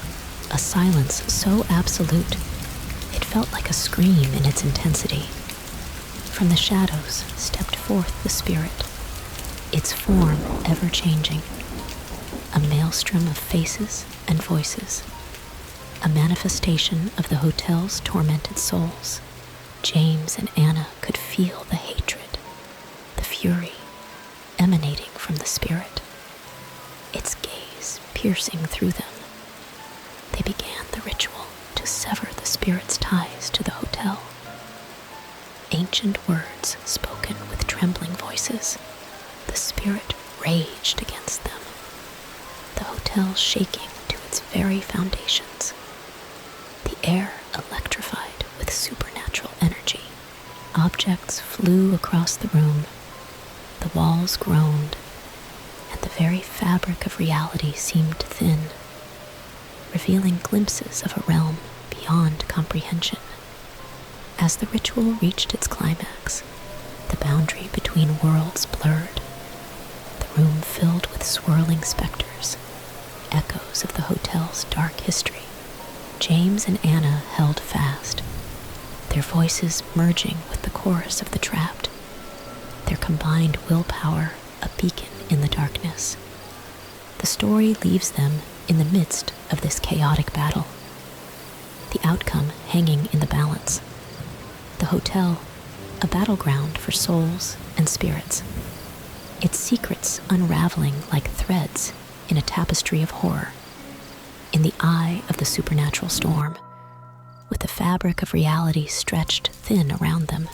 a silence so absolute, it felt like a scream in its intensity. From the shadows stepped forth the spirit, its form ever-changing, a maelstrom of faces and voices, a manifestation of the hotel's tormented souls. James and Anna could feel the hatred, the fury, emanating from the spirit, its gaze piercing through them. They began the ritual to sever the spirit's ties to the hotel. Ancient words spoken with trembling voices, the spirit raged against them, the hotel shaking to its very foundations. The air electrified with supernatural energy. Objects flew across the room, the walls groaned, and the very fabric of reality seemed thin, revealing glimpses of a realm beyond comprehension. As the ritual reached its climax, the boundary between worlds blurred, the room filled with swirling specters, echoes of the hotel's dark history. James and Anna held fast, their voices merging with the chorus of the trapped, their combined willpower a beacon in the darkness. The story leaves them in the midst of this chaotic battle, the outcome hanging in the balance. The hotel, a battleground for souls and spirits, its secrets unraveling like threads in a tapestry of horror. In the eye of the supernatural storm, with the fabric of reality stretched thin around them,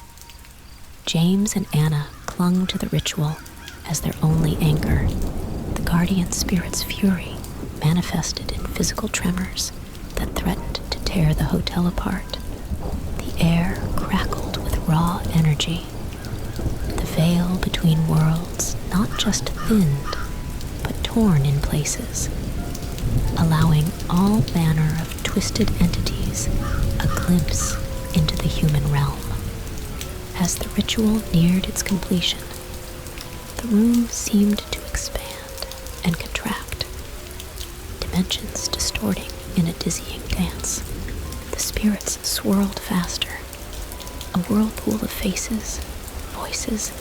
James and Anna clung to the ritual as their only anchor. The guardian spirit's fury manifested in physical tremors that threatened to tear the hotel apart. The air crackled with raw energy. The veil between worlds not just thinned, but torn in places, allowing all manner of twisted entities a glimpse into the human realm. As the ritual neared its completion, the room seemed to expand and contract, dimensions distorting in a dizzying dance. The spirits swirled faster, a whirlpool of faces, voices,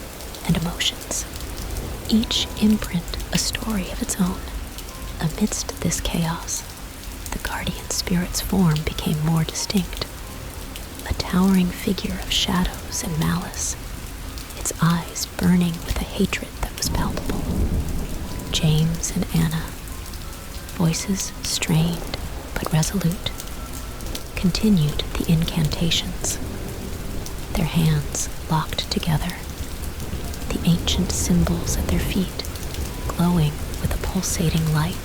and emotions, each imprint a story of its own. Amidst this chaos, the guardian spirit's form became more distinct, a towering figure of shadows and malice, its eyes burning with a hatred that was palpable. James and Anna, voices strained but resolute, continued the incantations, their hands locked together, the ancient symbols at their feet glowing with a pulsating light.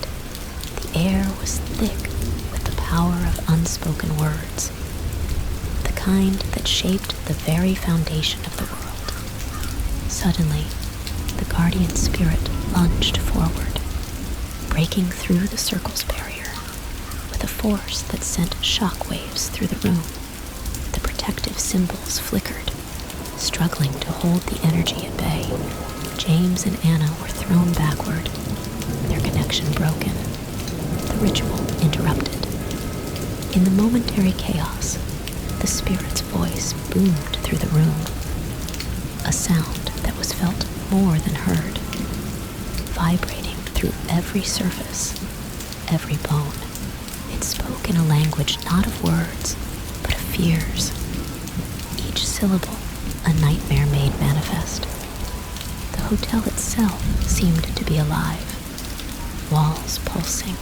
The air was thick with the power of unspoken words, the kind that shaped the very foundation of the world. Suddenly, the guardian spirit lunged forward, breaking through the circle's barrier with a force that sent shockwaves through the room. The protective symbols flickered, struggling to hold the energy at bay. James and Anna were thrown backward, their connection broken, the ritual interrupted. In the momentary chaos, the spirit's voice boomed through the room, a sound that was felt more than heard, vibrating through every surface, every bone. It spoke in a language not of words, but of fears, each syllable a nightmare made manifest. The hotel itself seemed to be alive, walls pulsing,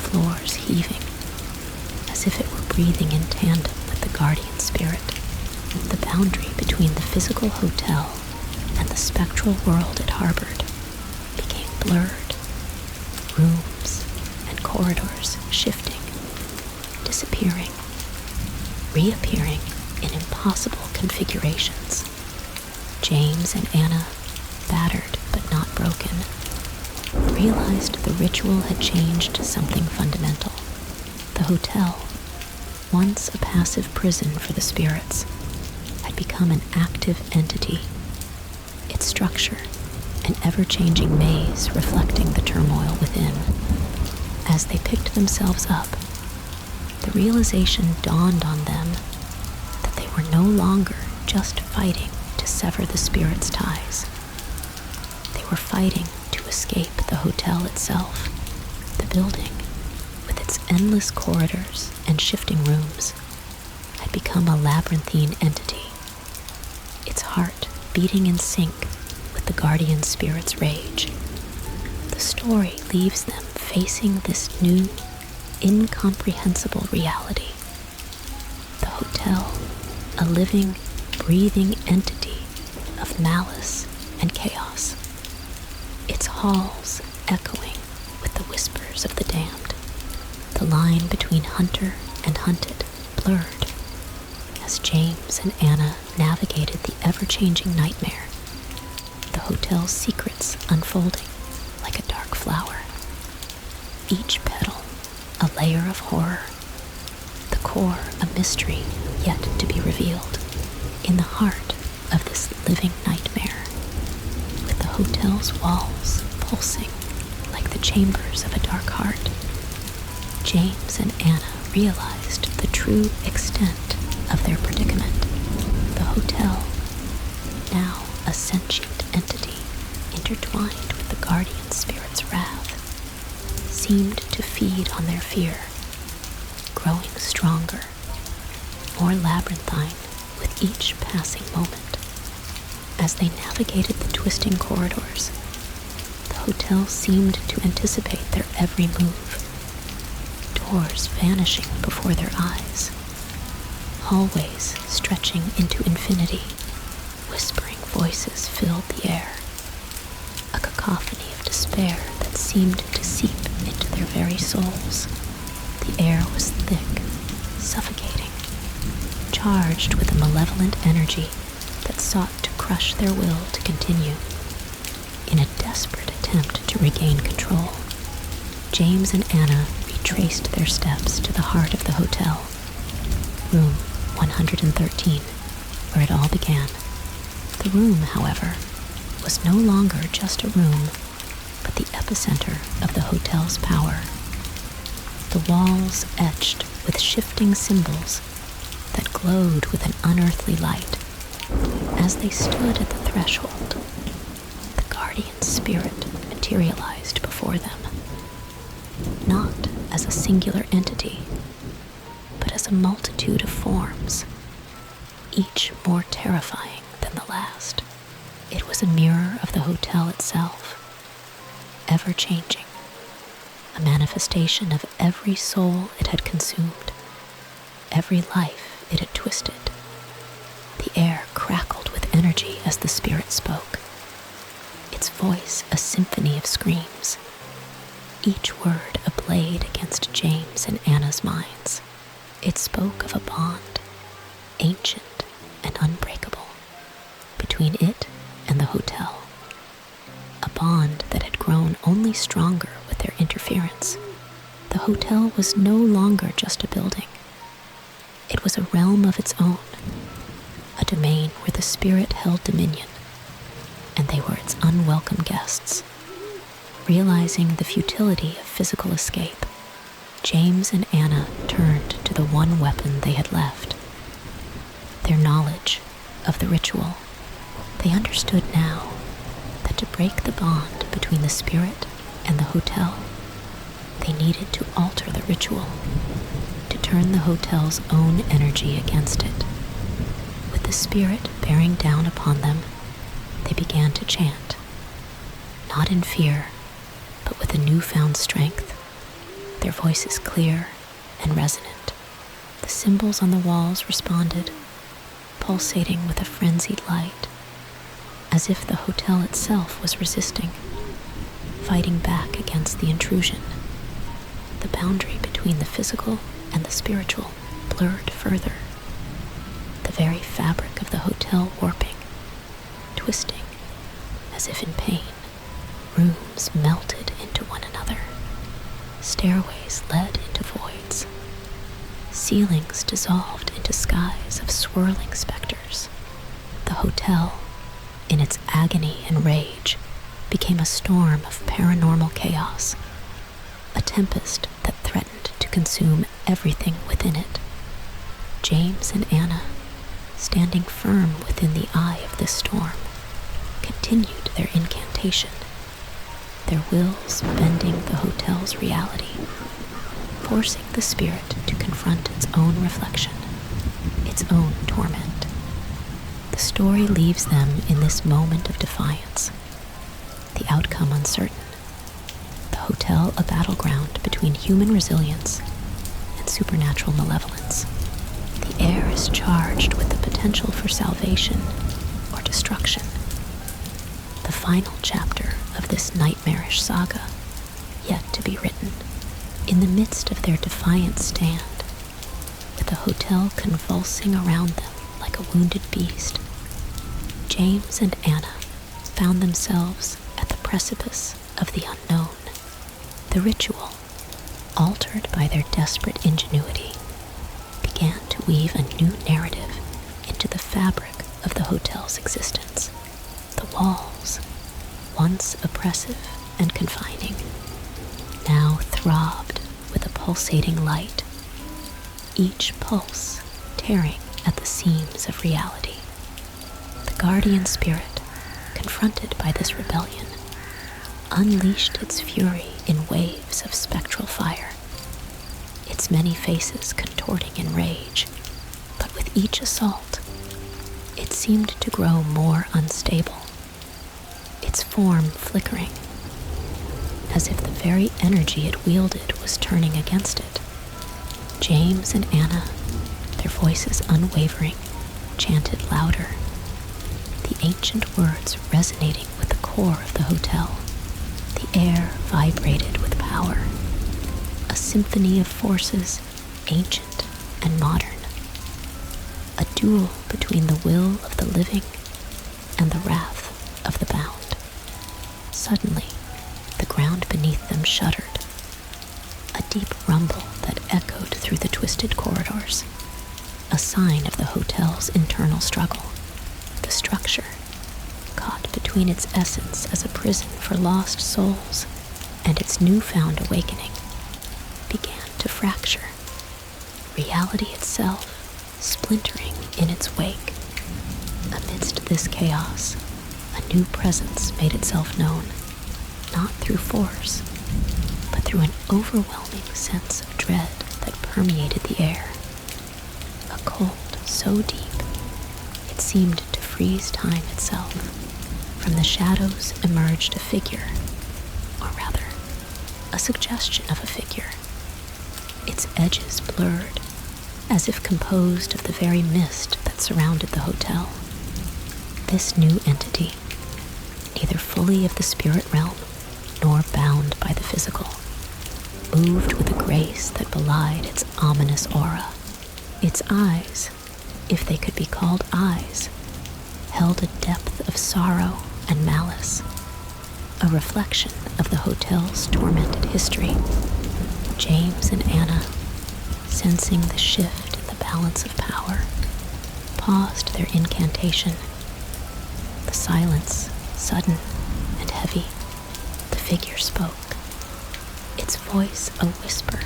floors heaving, as if it were breathing in tandem with the guardian spirit. The boundary between the physical hotel and the spectral world it harbored became blurred, rooms and corridors shifting, disappearing, reappearing in impossible configurations. James and Anna, battered but not broken, realized the ritual had changed something fundamental. The hotel, once a passive prison for the spirits, had become an active entity, its structure an ever-changing maze reflecting the turmoil within. As they picked themselves up, the realization dawned on them that they were no longer just fighting to sever the spirit's ties. They were fighting to escape the hotel itself. The building, with its endless corridors and shifting rooms, had become a labyrinthine entity, its heart beating in sync with the guardian spirit's rage. The story leaves them facing this new, incomprehensible reality. The hotel, a living, breathing entity of malice and chaos, its halls echoing with the whispers of the damned. The line between hunter and hunted blurred as James and Anna navigated the ever-changing nightmare, the hotel's secrets unfolding like a dark flower. Each petal a layer of horror, the core a mystery yet to be revealed. In the heart of this living nightmare, with the hotel's walls pulsing like the chambers of a dark heart, James and Anna realized the true extent of their predicament. The hotel, now a sentient entity intertwined with the guardian spirit's wrath, seemed to feed on their fear, growing stronger, more labyrinthine with each passing moment. As they navigated the twisting corridors, the hotel seemed to anticipate their every move, doors vanishing before their eyes, hallways stretching into infinity, whispering voices filled the air, a cacophony of despair that seemed to seep into their very souls. The air was thick, suffocating, charged with a malevolent energy that sought to crush their will to continue. In a desperate attempt to regain control, James and Anna retraced their steps to the heart of the hotel, room 113, where it all began. The room, however, was no longer just a room, but the epicenter of the hotel's power, the walls etched with shifting symbols that glowed with an unearthly light. As they stood at the threshold, the guardian spirit materialized before them, not as a singular entity, but as a multitude of forms, each more terrifying than the last. It was a mirror of the hotel itself, ever-changing, a manifestation of every soul it had consumed, every life it had twisted. The air crackled with energy as the spirit spoke, its voice a symphony of screams, each word a blade against James and Anna's minds. It spoke of a bond, ancient and unbreakable, between it and the hotel, a bond that had grown only stronger with their interference. The hotel was no longer just a building. It was a realm of its own, a domain where the spirit held dominion, and they were its unwelcome guests. Realizing the futility of physical escape, James and Anna turned to the one weapon they had left, their knowledge of the ritual. They understood now that to break the bond between the spirit and the hotel, they needed to alter the ritual, to turn the hotel's own energy against it. With the spirit bearing down upon them, they began to chant, not in fear, but with a newfound strength, their voices clear and resonant. The symbols on the walls responded, pulsating with a frenzied light, as if the hotel itself was resisting, fighting back against the intrusion. The boundary between the physical and the spiritual blurred further, the very fabric of the hotel warping, twisting as if in pain. Rooms melted into one another. Stairways led into voids. Ceilings dissolved into skies of swirling specters. The hotel, in its agony and rage, became a storm of paranormal chaos, a tempest that threatened to consume everything within it. James and Anna, standing firm within the eye of this storm, continued their incantation, their wills bending the hotel's reality, forcing the spirit to confront its own reflection, its own torment. The story leaves them in this moment of defiance, the outcome uncertain, the hotel a battleground between human resilience and supernatural malevolence. The air is charged with the potential for salvation or destruction. The final chapter of this nightmarish saga, yet to be written. In the midst of their defiant stand, with the hotel convulsing around them like a wounded beast, James and Anna found themselves at the precipice of the unknown. The ritual, altered by their desperate ingenuity, began to weave a new narrative into the fabric of the hotel's existence. The walls, once oppressive and confining, now throbbed with a pulsating light, each pulse tearing at the seams of reality. The guardian spirit, confronted by this rebellion, unleashed its fury in waves of spectral fire, its many faces contorting in rage, but with each assault, it seemed to grow more unstable, its form flickering, as if the very energy it wielded was turning against it. James and Anna, their voices unwavering, chanted louder, the ancient words resonating with the core of the hotel. The air vibrated with power, a symphony of forces, ancient and modern, a duel between the will of the living and the wrath of the bound. Suddenly, the ground beneath them shuddered, a deep rumble that echoed through the twisted corridors, a sign of the hotel's internal struggle. The structure, caught between its essence as a prison for lost souls and its newfound awakening, began to fracture, reality itself splintering in its wake. Amidst this chaos, a new presence made itself known, not through force, but through an overwhelming sense of dread that permeated the air. A cold so deep, it seemed to freeze time itself. From the shadows emerged a figure, or rather, a suggestion of a figure, its edges blurred, as if composed of the very mist that surrounded the hotel. This new entity, neither fully of the spirit realm nor bound by the physical, moved with a grace that belied its ominous aura. Its eyes, if they could be called eyes, held a depth of sorrow and malice, a reflection of the hotel's tormented history. James and Anna, sensing the shift in the balance of power, paused their incantation. The silence, sudden and heavy, the figure spoke, its voice a whisper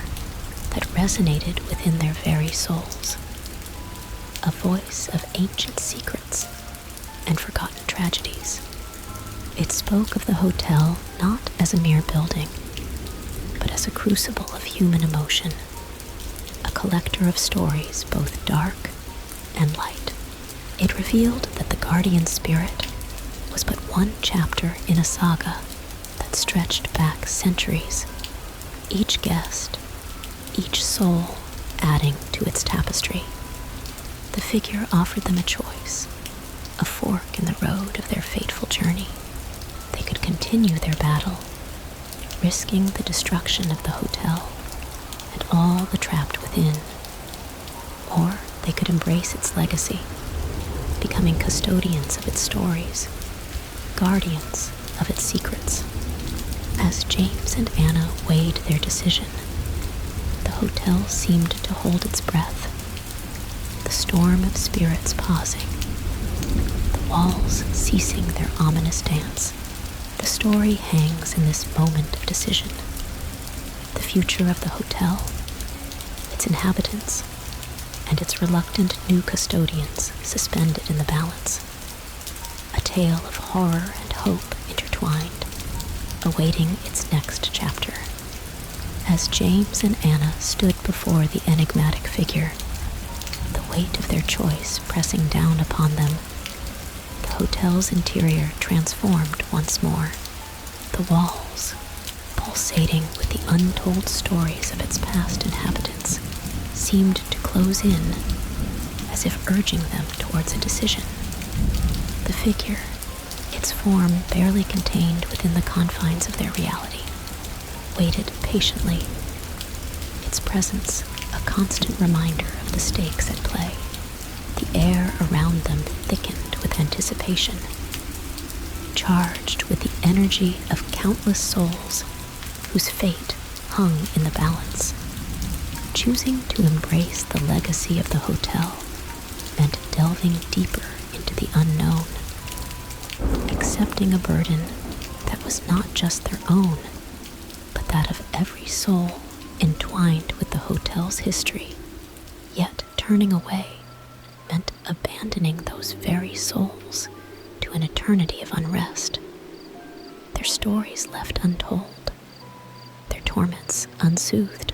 that resonated within their very souls, a voice of ancient secrets and forgotten tragedies. It spoke of the hotel not as a mere building, but as a crucible of human emotion, a collector of stories both dark and light. It revealed that the guardian spirit was but one chapter in a saga that stretched back centuries, each guest, each soul adding to its tapestry. The figure offered them a choice, a fork in the road of their fateful journey. They could continue their battle, risking the destruction of the hotel and all the trapped within, or they could embrace its legacy, becoming custodians of its stories, guardians of its secrets. As James and Anna weighed their decision, the hotel seemed to hold its breath, the storm of spirits pausing, the walls ceasing their ominous dance. The story hangs in this moment of decision. The future of the hotel, its inhabitants, and its reluctant new custodians suspended in the balance. A tale of horror and hope intertwined, awaiting its next chapter. As James and Anna stood before the enigmatic figure, the weight of their choice pressing down upon them, the hotel's interior transformed once more. The walls, pulsating with the untold stories of its past inhabitants, seemed to close in, as if urging them towards a decision. The figure, its form barely contained within the confines of their reality, waited patiently, its presence a constant reminder of the stakes at play. The air around them thickened with anticipation, charged with the energy of countless souls whose fate hung in the balance. Choosing to embrace the legacy of the hotel meant delving deeper into the unknown, accepting a burden that was not just their own, but that of every soul entwined with the hotel's history. Yet turning away meant abandoning those very souls to an eternity of unrest, their stories left untold, their torments unsoothed.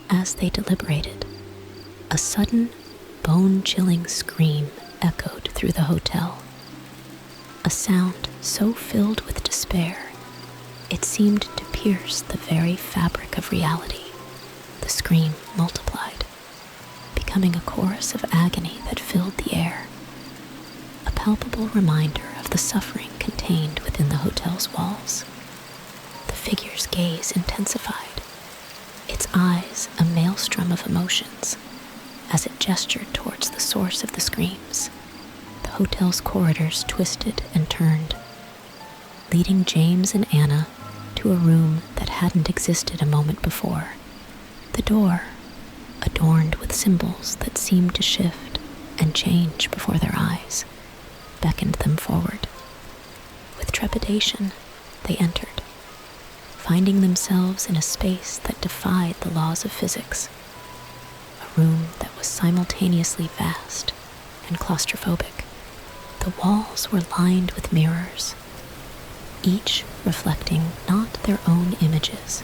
As they deliberated, a sudden, bone-chilling scream echoed through the hotel, a sound so filled with despair it seemed to pierce the very fabric of reality. The scream multiplied, becoming a chorus of agony that filled the air, a palpable reminder of the suffering contained within the hotel's walls. The figure's gaze intensified, its eyes a maelstrom of emotions, as it gestured towards the source of the screams. The hotel's corridors twisted and turned, leading James and Anna to a room that hadn't existed a moment before. The door, adorned with symbols that seemed to shift and change before their eyes, beckoned them forward. With trepidation, they entered, finding themselves in a space that defied the laws of physics, a room that was simultaneously vast and claustrophobic. The walls were lined with mirrors, each reflecting not their own images,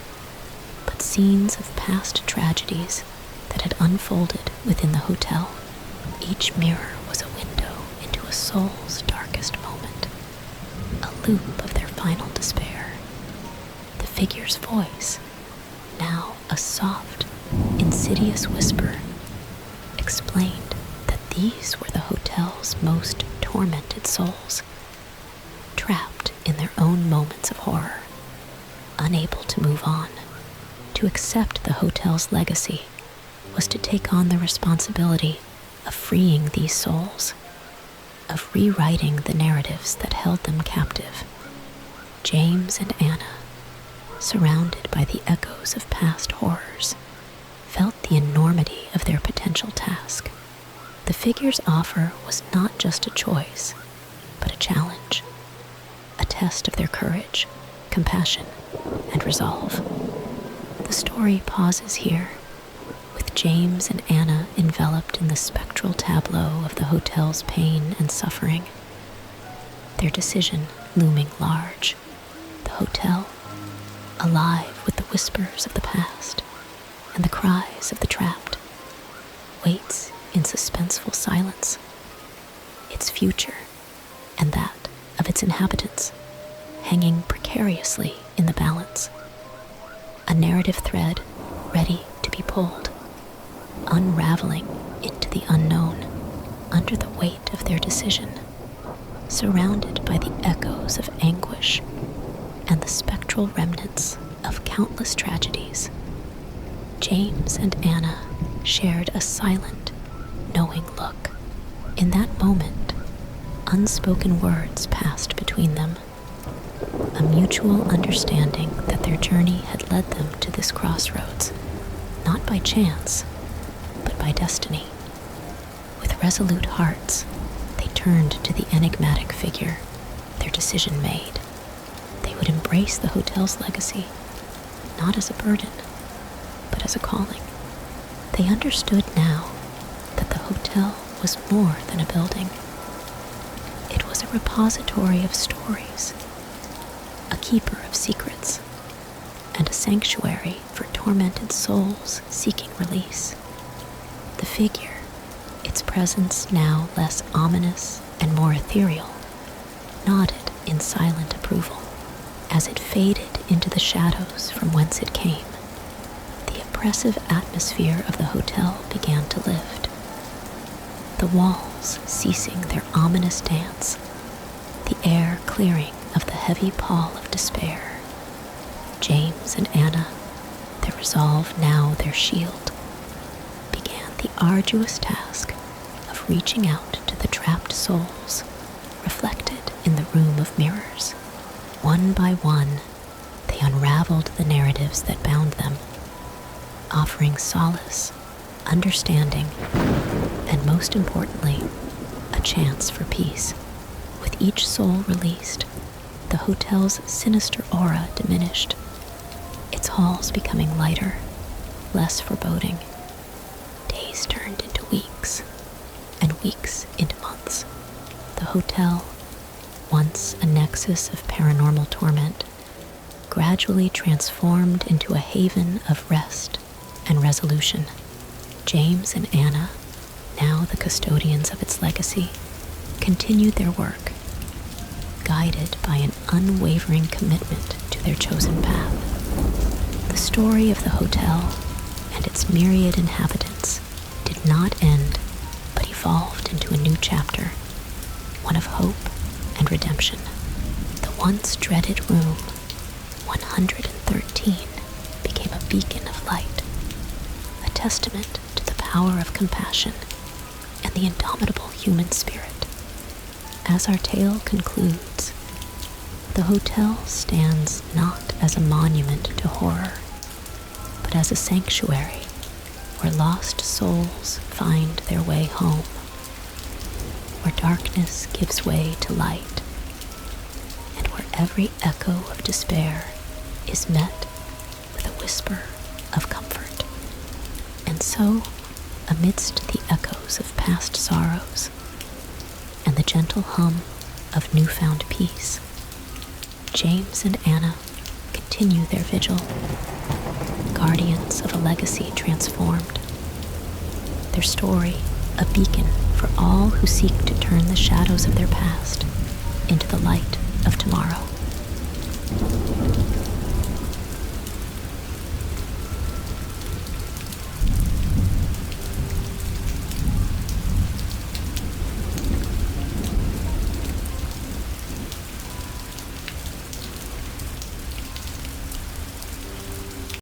but scenes of past tragedies that had unfolded within the hotel. Each mirror was a window into a soul's darkest moment, a loop of their final despair. The figure's voice, now a soft, insidious whisper, explained that these were the hotel's most tormented souls, trapped in their own moments of horror, unable to move on. To accept the hotel's legacy was to take on the responsibility of freeing these souls, of rewriting the narratives that held them captive. James and Anna, surrounded by the echoes of past horrors, felt the enormity of their potential task. The figure's offer was not just a choice, but a challenge, a test of their courage, compassion, and resolve. The story pauses here, with James and Anna enveloped in the spectral tableau of the hotel's pain and suffering, their decision looming large. The hotel, alive with the whispers of the past and the cries of the trapped, waits in suspenseful silence, its future and that of its inhabitants hanging precariously in the balance. A narrative thread ready to be pulled, unraveling into the unknown under the weight of their decision, surrounded by the echoes of anguish and the spectral remnants of countless tragedies. James and Anna shared a silent, knowing look. In that moment, unspoken words passed between them, a mutual understanding that their journey had led them to this crossroads, not by chance, but by destiny. With resolute hearts, they turned to the enigmatic figure, their decision made. They would embrace the hotel's legacy, not as a burden, but as a calling. They understood now that the hotel was more than a building. It was a repository of stories, a keeper of secrets, and a sanctuary for tormented souls seeking release. The figure, its presence now less ominous and more ethereal, nodded in silent approval as it faded into the shadows from whence it came. The oppressive atmosphere of the hotel began to lift, the walls ceasing their ominous dance, the air clearing of the heavy pall of despair. James and Anna, their resolve now their shield, began the arduous task of reaching out to the trapped souls reflected in the room of mirrors. One by one, they unraveled the narratives that bound them, offering solace, understanding, and most importantly, a chance for peace. With each soul released, the hotel's sinister aura diminished, its halls becoming lighter, less foreboding. Days turned into weeks, and weeks into months. The hotel, once a nexus of paranormal torment, gradually transformed into a haven of rest and resolution. James and Anna, now the custodians of its legacy, continued their work, guided by an unwavering commitment to their chosen path. The story of the hotel and its myriad inhabitants did not end, but evolved into a new chapter, one of hope and redemption. The once dreaded room 113 became a beacon of light, a testament to the power of compassion and the indomitable human spirit. As our tale concludes, the hotel stands not as a monument to horror, but as a sanctuary where lost souls find their way home, where darkness gives way to light, and where every echo of despair is met with a whisper of comfort. And so, amidst the echoes of past sorrows and the gentle hum of newfound peace, James and Anna continue their vigil, guardians of a legacy transformed. Their story, a beacon for all who seek to turn the shadows of their past into the light of tomorrow.